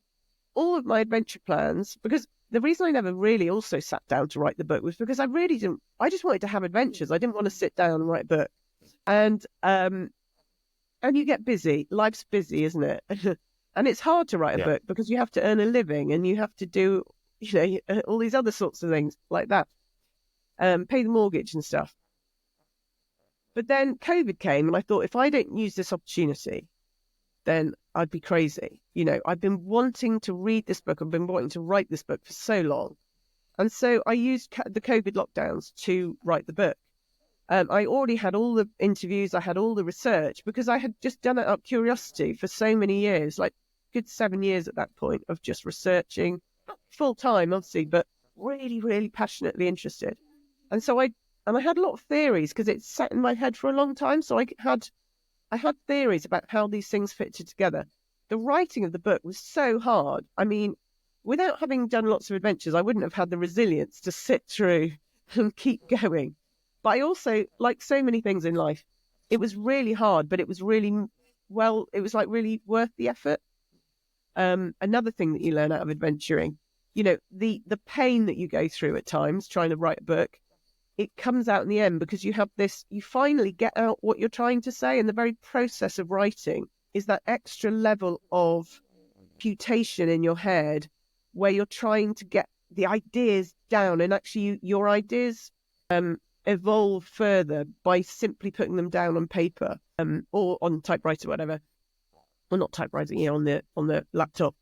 of my adventure plans, because the reason I never really also sat down to write the book was because I just wanted to have adventures. I didn't want to sit down and write a book. And you get busy. Life's busy, isn't it? And it's hard to write a book because you have to earn a living, and you have to do, all these other sorts of things like that, pay the mortgage and stuff. But then COVID came, and I thought, if I don't use this opportunity, then I'd be crazy. I've been wanting to read this book. I've been wanting to write this book for so long. And so I used the COVID lockdowns to write the book. I already had all the interviews. I had all the research, because I had just done it out of curiosity for so many years, like good 7 years at that point, of just researching, not full time, obviously, but really, really passionately interested. And so I had a lot of theories, because it sat in my head for a long time. So I had theories about how these things fitted together. The writing of the book was so hard. I mean, without having done lots of adventures, I wouldn't have had the resilience to sit through and keep going. But I also, like so many things in life, it was really hard, but it was really, it was like really worth the effort. Another thing that you learn out of adventuring, the pain that you go through at times trying to write a book, it comes out in the end, because you finally get out what you're trying to say. And the very process of writing is that extra level of computation in your head, where you're trying to get the ideas down, and actually your ideas evolve further by simply putting them down on paper, or on typewriter, whatever. Well, not typewriter, on the laptop,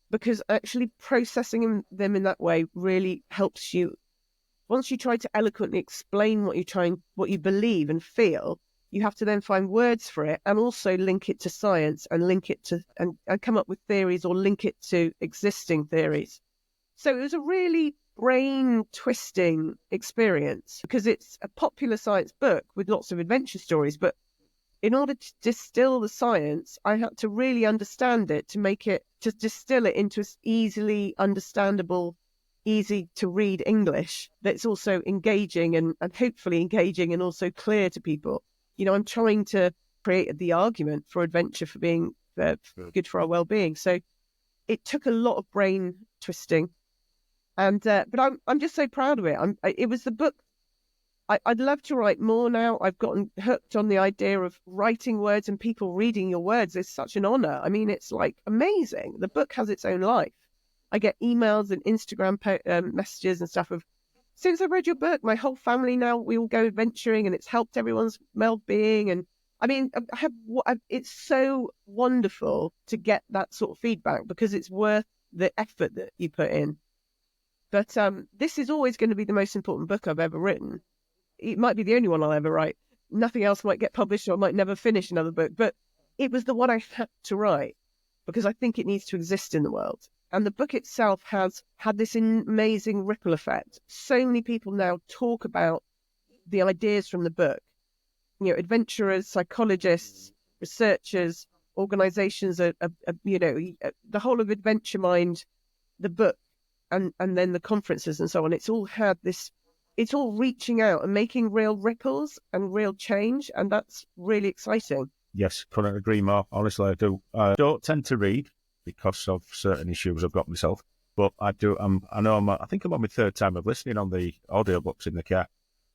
because actually processing them in that way really helps you. Once you try to eloquently explain what you believe and feel, you have to then find words for it, and also link it to science, and link it to and come up with theories, or link it to existing theories. So it was a really brain twisting experience, because it's a popular science book with lots of adventure stories, but in order to distill the science, I had to really understand it to distill it into easily understandable, easy to read English that's also engaging and hopefully engaging and also clear to people. I'm trying to create the argument for adventure for being good for our well-being. So it took a lot of brain twisting, but I'm just so proud of it. It was the book. I'd love to write more now. I've gotten hooked on the idea of writing words and people reading your words. It's such an honor. I mean, it's like amazing. The book has its own life. I get emails and Instagram messages and stuff of since I read your book, my whole family now, we all go adventuring and it's helped everyone's well-being. And I mean, it's so wonderful to get that sort of feedback because it's worth the effort that you put in. But this is always going to be the most important book I've ever written. It might be the only one I'll ever write. Nothing else might get published, or I might never finish another book. But it was the one I had to write because I think it needs to exist in the world. And the book itself has had this amazing ripple effect. So many people now talk about the ideas from the book. You know, adventurers, psychologists, researchers, organizations, you know, the whole of Adventure Mind, the book, and then the conferences and so on. It's all had this, it's all reaching out and making real ripples and real change. And that's really exciting.
Yes, couldn't agree more. Honestly, I do. I don't tend to read because of certain issues I've got myself, but I do. I think I'm on my third time of listening on the audiobooks in the car.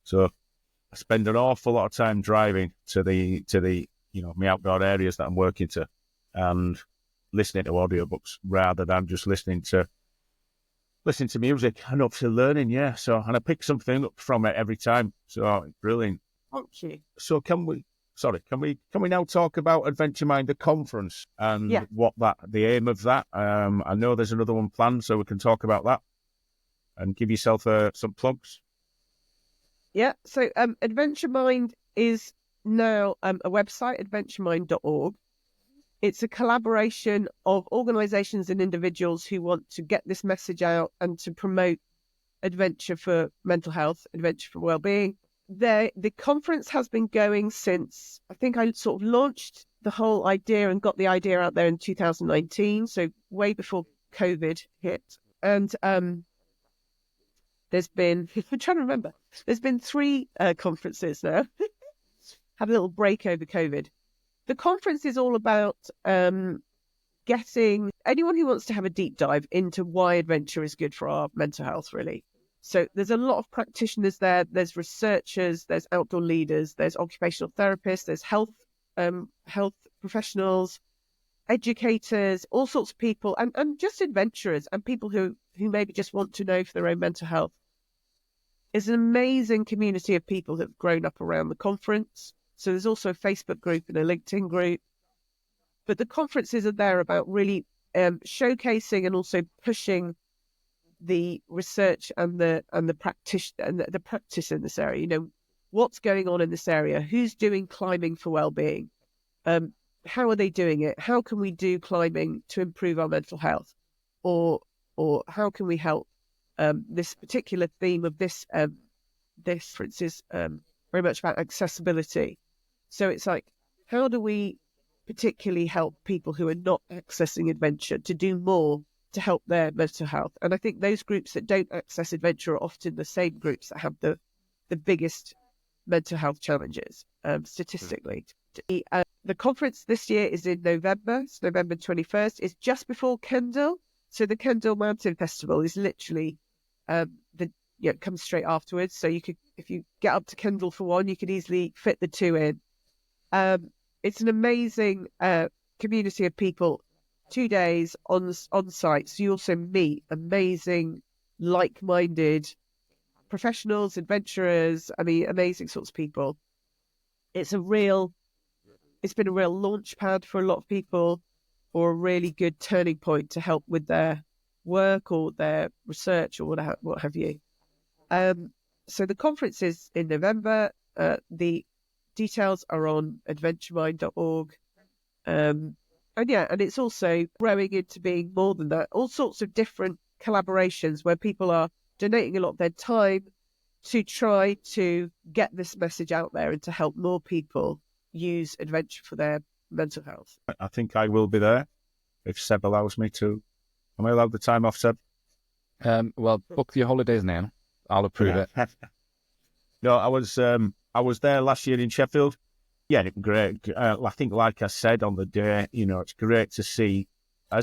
So I spend an awful lot of time driving to the you know, my outdoor areas that I'm working to, and listening to audiobooks rather than just listening to music and up to learning. Yeah. So, and I pick something up from it every time. So brilliant.
Thank you.
So can we now talk about Adventure Mind, the conference, and the aim of that? I know there's another one planned, so we can talk about that and give yourself some plugs.
Yeah. So Adventure Mind is now a website, adventuremind.org. It's a collaboration of organisations and individuals who want to get this message out and to promote adventure for mental health, adventure for wellbeing. The conference has been going since, I think I sort of launched the whole idea and got the idea out there in 2019, so way before COVID hit. And there's been, I'm trying to remember, there's been 3 conferences now. Had a little break over COVID. The conference is all about getting anyone who wants to have a deep dive into why adventure is good for our mental health, really. So there's a lot of practitioners there. There's researchers, there's outdoor leaders, there's occupational therapists, there's health professionals, educators, all sorts of people, and just adventurers and people who maybe just want to know for their own mental health. It's an amazing community of people that have grown up around the conference. So there's also a Facebook group and a LinkedIn group. But the conferences are there about really showcasing and also pushing the research and the practice and the practice in this area. You know, what's going on in this area? Who's doing climbing for well-being? How are they doing it? How can we do climbing to improve our mental health? Or how can we help? This particular theme of this conference is very much about accessibility. So it's like, how do we particularly help people who are not accessing adventure to do more to help their mental health? And I think those groups that don't access adventure are often the same groups that have the biggest mental health challenges, statistically. The conference this year is in November. It's November 21st. It's just before Kendal. So the Kendal Mountain Festival is literally it comes straight afterwards. So you could, if you get up to Kendal for one, you could easily fit the 2 in. It's an amazing community of people, 2 days on site. So you also meet amazing, like-minded professionals, adventurers. I mean, amazing sorts of people. It's been a real launch pad for a lot of people, or a really good turning point to help with their work or their research or what have you. So the conference is in November. The details are on adventuremind.org. And it's also growing into being more than that. All sorts of different collaborations where people are donating a lot of their time to try to get this message out there and to help more people use adventure for their mental health.
I think I will be there if Seb allows me to. Am I allowed the time off, Seb?
Well, book your holidays now. I'll approve it.
No, I was there last year in Sheffield. Yeah, it was great. I think, like I said on the day, you know, it's great to see. I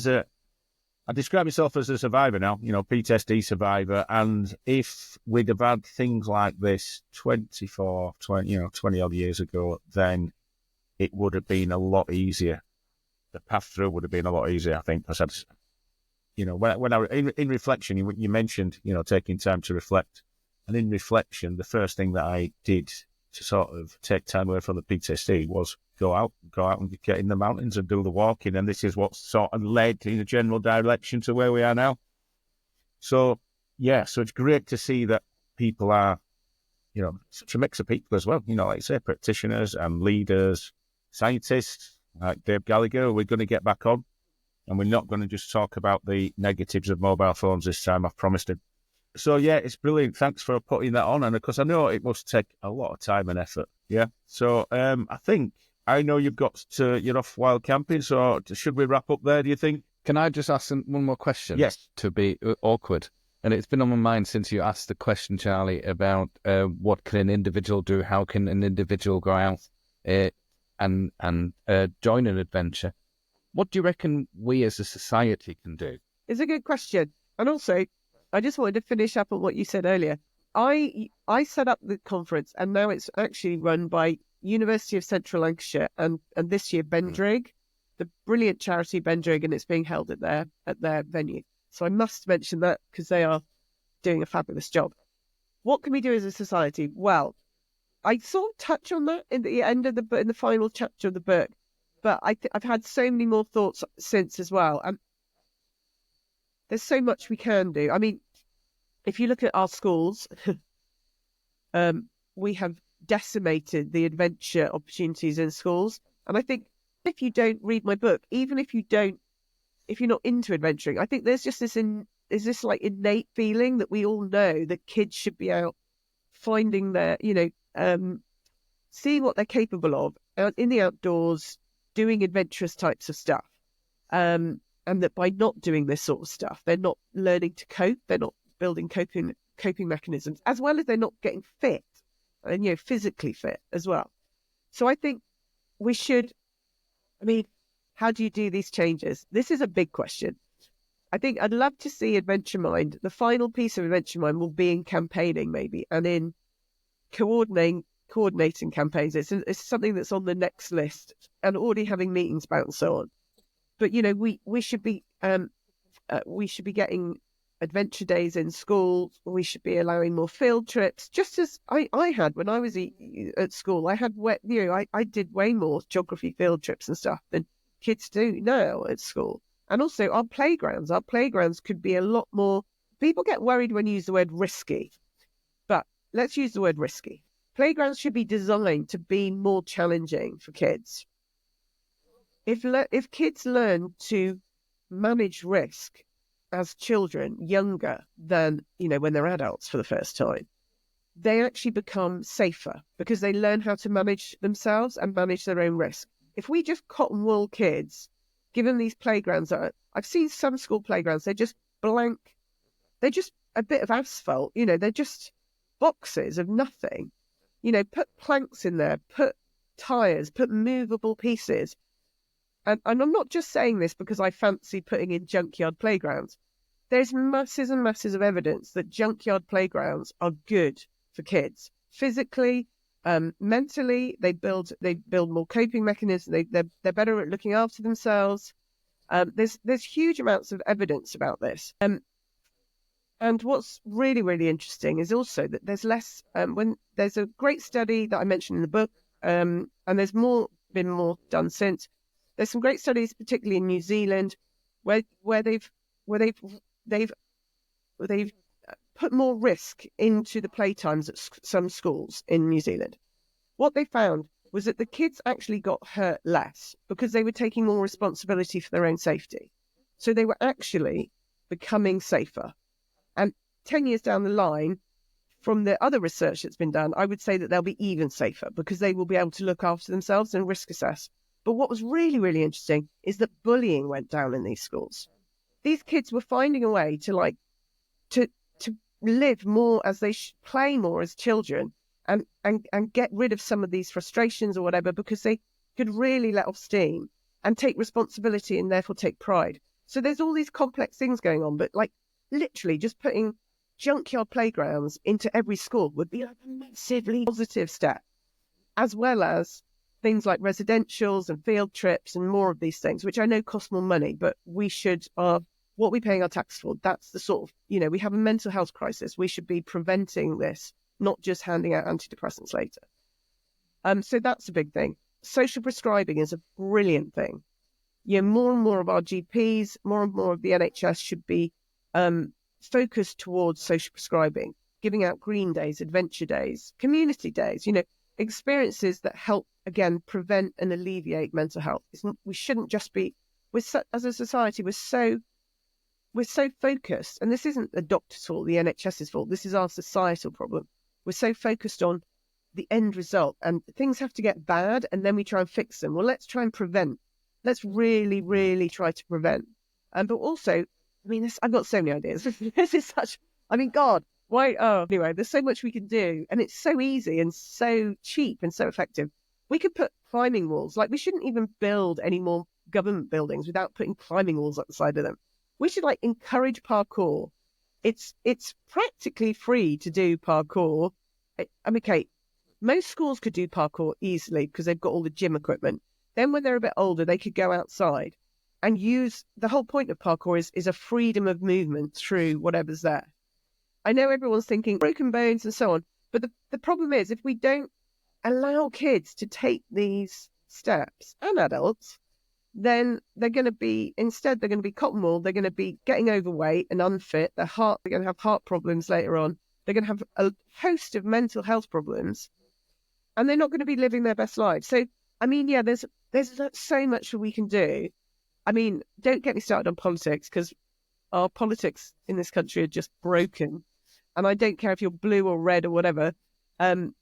describe myself as a survivor now, you know, PTSD survivor. And if we'd have had things like this 20 odd years ago, then it would have been a lot easier. The path through would have been a lot easier, I think. Because you know, when I in reflection, you mentioned, you know, taking time to reflect. And in reflection, the first thing that I did to sort of take time away from the PTSD was go out and get in the mountains and do the walking. And this is what sort of led in a general direction to where we are now. So, yeah, so it's great to see that people are, such a mix of people as well. Like I say, practitioners and leaders, scientists, like Dave Gallagher, we're going to get back on. And we're not going to just talk about the negatives of mobile phones this time, I've promised him. So, yeah, it's brilliant. Thanks for putting that on. And, of course, I know it must take a lot of time and effort. Yeah. So, I know you've got you're off wild camping. So, should we wrap up there, do you think?
Can I just ask one more question?
Yes.
To be awkward. And it's been on my mind since you asked the question, Charlie, about what can an individual do? How can an individual go out and join an adventure? What do you reckon we as a society can do?
It's a good question. And also, I just wanted to finish up on what you said earlier. I set up the conference, and now it's actually run by University of Central Lancashire and this year Bendrig, the brilliant charity Bendrig, and it's being held at their venue. So I must mention that because they are doing a fabulous job. What can we do as a society? Well, I sort of touch on that in the end of in the final chapter of the book, but I've had so many more thoughts since as well. And there's so much we can do. I mean, if you look at our schools, we have decimated the adventure opportunities in schools. And I think if you don't read my book, even if you're not into adventuring, I think there's just this innate feeling that we all know that kids should be out finding their, seeing what they're capable of out in the outdoors, doing adventurous types of stuff. And that by not doing this sort of stuff, they're not learning to cope. They're not building coping mechanisms, as well as they're not getting fit and, physically fit as well. So I think we should, how do you do these changes? This is a big question. I think I'd love to see Adventure Mind. The final piece of Adventure Mind will be in campaigning maybe, and in coordinating campaigns. It's something that's on the next list and already having meetings about and so on. But, we should be getting adventure days in schools. We should be allowing more field trips, just as I had when I was at school. I had, I did way more geography field trips and stuff than kids do now at school. And also our playgrounds could be a lot more. People get worried when you use the word risky, but let's use the word risky. Playgrounds should be designed to be more challenging for kids. If kids learn to manage risk as children, younger than, when they're adults for the first time, they actually become safer because they learn how to manage themselves and manage their own risk. If we just cotton wool kids, give them these playgrounds I've seen some school playgrounds, they're just blank. They're just a bit of asphalt, they're just boxes of nothing. Put planks in there, put tyres, put movable pieces. And I'm not just saying this because I fancy putting in junkyard playgrounds. There's masses and masses of evidence that junkyard playgrounds are good for kids. Physically, mentally, they build more coping mechanisms. They're better at looking after themselves. There's huge amounts of evidence about this. And what's really, really interesting is also that there's less, when there's a great study that I mentioned in the book, and there's been more done since. There's some great studies, particularly in New Zealand, where they've put more risk into the playtimes at some schools in New Zealand. What they found was that the kids actually got hurt less because they were taking more responsibility for their own safety. So they were actually becoming safer. And 10 years down the line, from the other research that's been done, I would say that they'll be even safer because they will be able to look after themselves and risk assess. But what was really, really interesting is that bullying went down in these schools. These kids were finding a way to live more as they play more as children and get rid of some of these frustrations or whatever, because they could really let off steam and take responsibility and therefore take pride. So there's all these complex things going on, but literally just putting junkyard playgrounds into every school would be a massively positive step, as well as things like residentials and field trips and more of these things, which I know cost more money, but we should, our what are we paying our tax for? That's the sort of, we have a mental health crisis. We should be preventing this, not just handing out antidepressants later. So that's a big thing. Social prescribing is a brilliant thing. More and more of our GPs, more and more of the NHS should be focused towards social prescribing, giving out green days, adventure days, community days, experiences that help, again, prevent and alleviate mental health. We shouldn't just be, as a society, we're so focused, and this isn't the doctor's fault, the NHS's fault, this is our societal problem. We're so focused on the end result, and things have to get bad, and then we try and fix them. Well, let's try and prevent. Let's really, really try to prevent. But also, I've got so many ideas. This is such, God, why? Oh, anyway, there's so much we can do, and it's so easy and so cheap and so effective. We could put climbing walls. We shouldn't even build any more government buildings without putting climbing walls up the side of them. We should encourage parkour. It's practically free to do parkour. Kate, most schools could do parkour easily because they've got all the gym equipment. Then when they're a bit older, they could go outside and use, the whole point of parkour is a freedom of movement through whatever's there. I know everyone's thinking broken bones and so on, but the problem is if we don't allow kids to take these steps, and adults, then they're going to be cotton wool, they're going to be getting overweight and unfit, they're going to have heart problems later on, they're going to have a host of mental health problems, and they're not going to be living their best lives. So, there's so much that we can do. Don't get me started on politics, because our politics in this country are just broken. And I don't care if you're blue or red or whatever,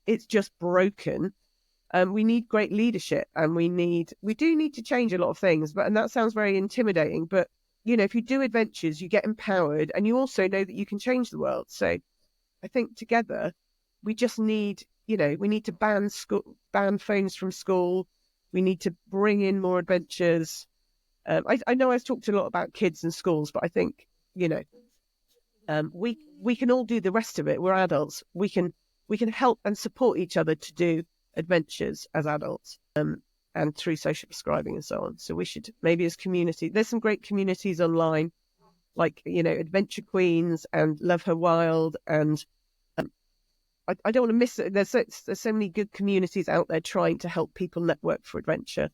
it's just broken. We need great leadership, and we do need to change a lot of things. And that sounds very intimidating, but if you do adventures, you get empowered, and you also know that you can change the world. So I think together we just need, we need to ban phones from school. We need to bring in more adventures. I know I've talked a lot about kids and schools, but I think, we can all do the rest of it. We're adults. We can help and support each other to do adventures as adults, and through social prescribing and so on. So we should, maybe as community, there's some great communities online, Adventure Queens and Love Her Wild, and I don't want to miss it. There's so many good communities out there trying to help people network for adventure.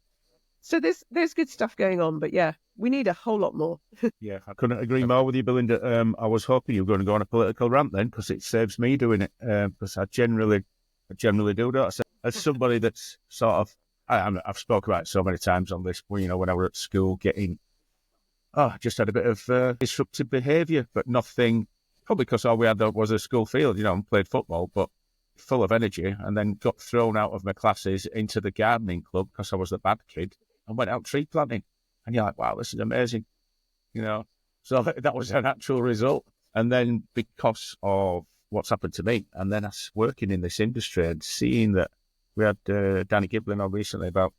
So there's good stuff going on, but yeah, we need a whole lot more.
Yeah, I couldn't agree more with you, Belinda. I was hoping you were going to go on a political rant then, because it saves me doing it. Because I generally do that. As somebody that's sort of, I've spoken about it so many times on this. When I was at school, just had a bit of disruptive behaviour, but nothing. Probably because all we had was a school field, and played football, but full of energy, and then got thrown out of my classes into the gardening club because I was the bad kid, and went out tree planting. And you're like, wow, this is amazing, So that was a natural result. And then because of what's happened to me, and then us working in this industry and seeing that we had Danny Giblin on recently about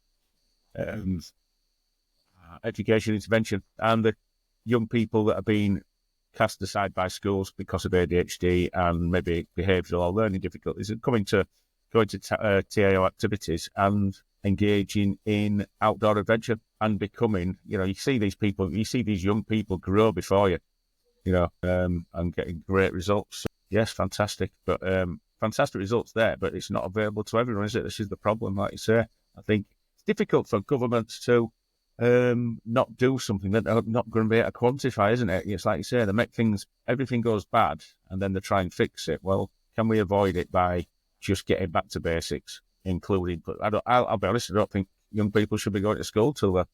education intervention, and the young people that are being cast aside by schools because of ADHD and maybe behavioural or learning difficulties, and going to TAO activities and engaging in outdoor adventure and becoming, you see these young people grow before you, and getting great results. So, yes, fantastic. But fantastic results there, but it's not available to everyone, is it? This is the problem, like you say. I think it's difficult for governments to not do something that they're not going to be able to quantify, isn't it? It's like you say, they make everything goes bad, and then they try and fix it. Well, can we avoid it by just getting back to basics, including, but I'll be honest, I don't think young people should be going to school till they're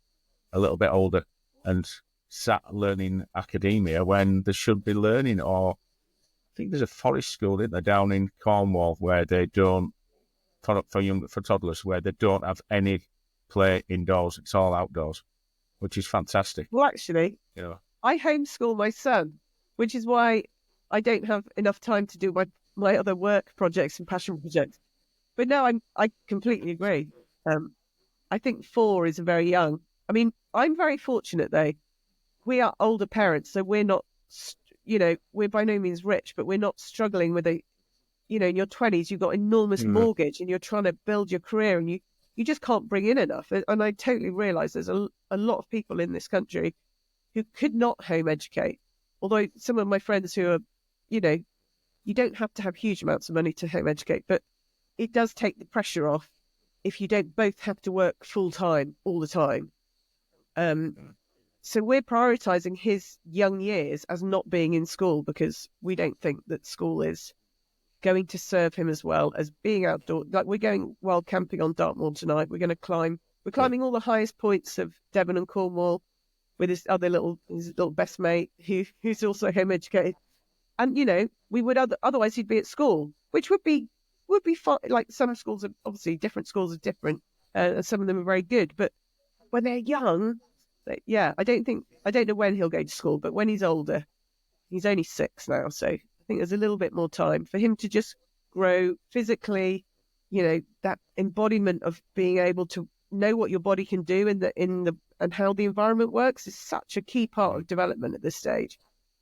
a little bit older and sat learning academia when they should be learning. Or I think there's a forest school, isn't there, down in Cornwall, where they don't, for toddlers, where they don't have any play indoors. It's all outdoors, which is fantastic.
Well, actually, I homeschool my son, which is why I don't have enough time to do my other work projects and passion projects. But no, I completely agree. I think 4 is very young. I'm very fortunate though. We are older parents, so we're not, we're by no means rich, but we're not struggling with in your 20s, you've got enormous mortgage and you're trying to build your career, and you just can't bring in enough. And I totally realise there's a lot of people in this country who could not home educate. Although some of my friends who are, you don't have to have huge amounts of money to home educate, but it does take the pressure off if you don't both have to work full time all the time. So we're prioritising his young years as not being in school because we don't think that school is going to serve him as well as being outdoor. Like, we're going wild camping on Dartmoor tonight. We're going to climb. We're climbing all the highest points of Devon and Cornwall with his little best mate who's also home educated. And we would otherwise he'd be at school, which would be fine. Like, some schools are obviously different. Schools are different, and some of them are very good. But when they're young, I don't know when he'll go to school, but when he's older, he's only 6 now, so I think there's a little bit more time for him to just grow physically. That embodiment of being able to know what your body can do and how the environment works is such a key part of development at this stage.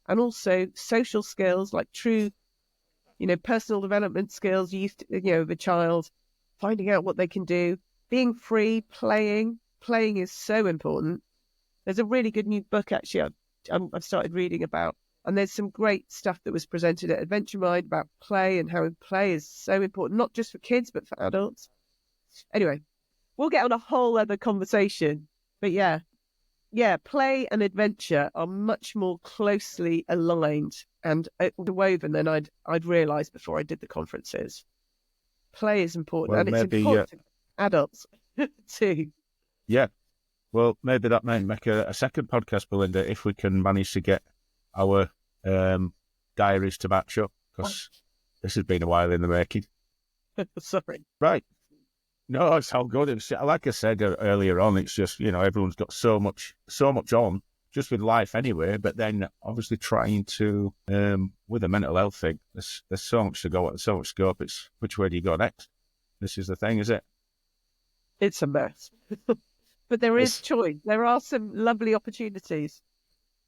And also social skills, like true, personal development skills, of a child, finding out what they can do, being free, playing. Playing is so important. There's a really good new book, actually, I've started reading about, and there's some great stuff that was presented at Adventure Mind about play and how play is so important, not just for kids, but for adults. Anyway, we'll get on a whole other conversation. But yeah, play and adventure are much more closely aligned and woven than I'd realised before I did the conferences. Play is important, and it's important to adults too.
Yeah. Well, maybe that might make a second podcast, Belinda, if we can manage to get our diaries to match up, because this has been a while in the making.
Sorry.
Right. No, it's all good. It's, like I said earlier on, it's just, everyone's got so much on, just with life anyway, but then obviously trying to, with the mental health thing, there's so much to go at, there's so much scope. It's which way do you go next? This is the thing, is it?
It's a mess. But there is choice. There are some lovely opportunities.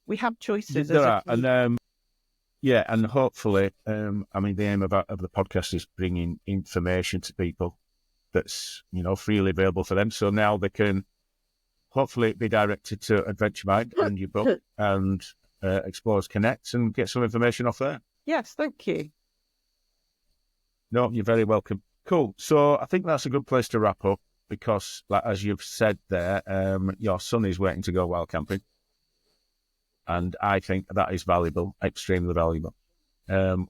We have choices.
There are, and and hopefully, the aim of the podcast is bringing information to people that's freely available for them. So now they can hopefully be directed to Adventure Mind and your book and Explorers Connect and get some information off there.
Yes, thank you.
No, you're very welcome. Cool. So I think that's a good place to wrap up. Because, like, as you've said there, your son is waiting to go wild camping. And I think that is valuable, extremely valuable.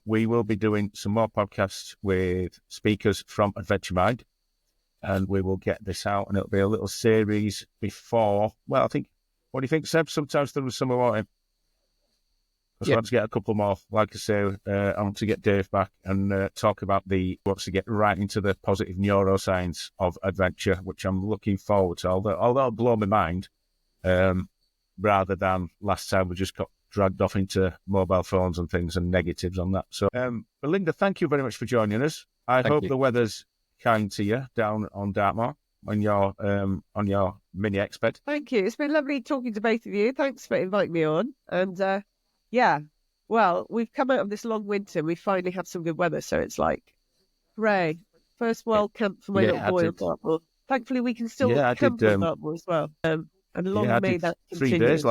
We will be doing some more podcasts with speakers from Adventure Mind. And we will get this out, and it'll be a little series before. Well, I think, what do you think, Seb? Sometimes there was some about him. Because I want to get a couple more, like I say, I want to get Dave back and talk about wants to get right into the positive neuroscience of adventure, which I'm looking forward to, although it'll blow my mind, rather than last time we just got dragged off into mobile phones and things and negatives on that. So, Belinda, thank you very much for joining us. I hope the weather's kind to you down on Dartmoor on your mini exped.
Thank you. It's been lovely talking to both of you. Thanks for inviting me on. And well, we've come out of this long winter. We finally have some good weather, so it's like, hooray! First wild camp for my little boy on Dartmoor. Thankfully, we can still camp on Dartmoor as well. And long may that continue.
3 days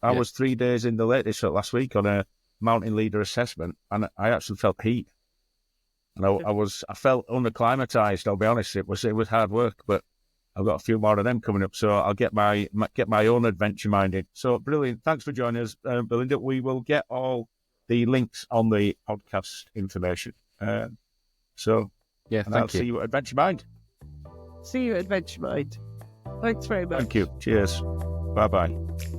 I was 3 days in the Lake District last week on a mountain leader assessment, and I actually felt heat. And I felt unacclimatized. I'll be honest, it was hard work, but I've got a few more of them coming up, so I'll get my own adventure mind in. So brilliant! Thanks for joining us, Belinda. We will get all the links on the podcast information.
Thank you.
I'll see you at Adventure Mind.
See you at Adventure Mind. Thanks very much.
Thank you. Cheers. Bye bye.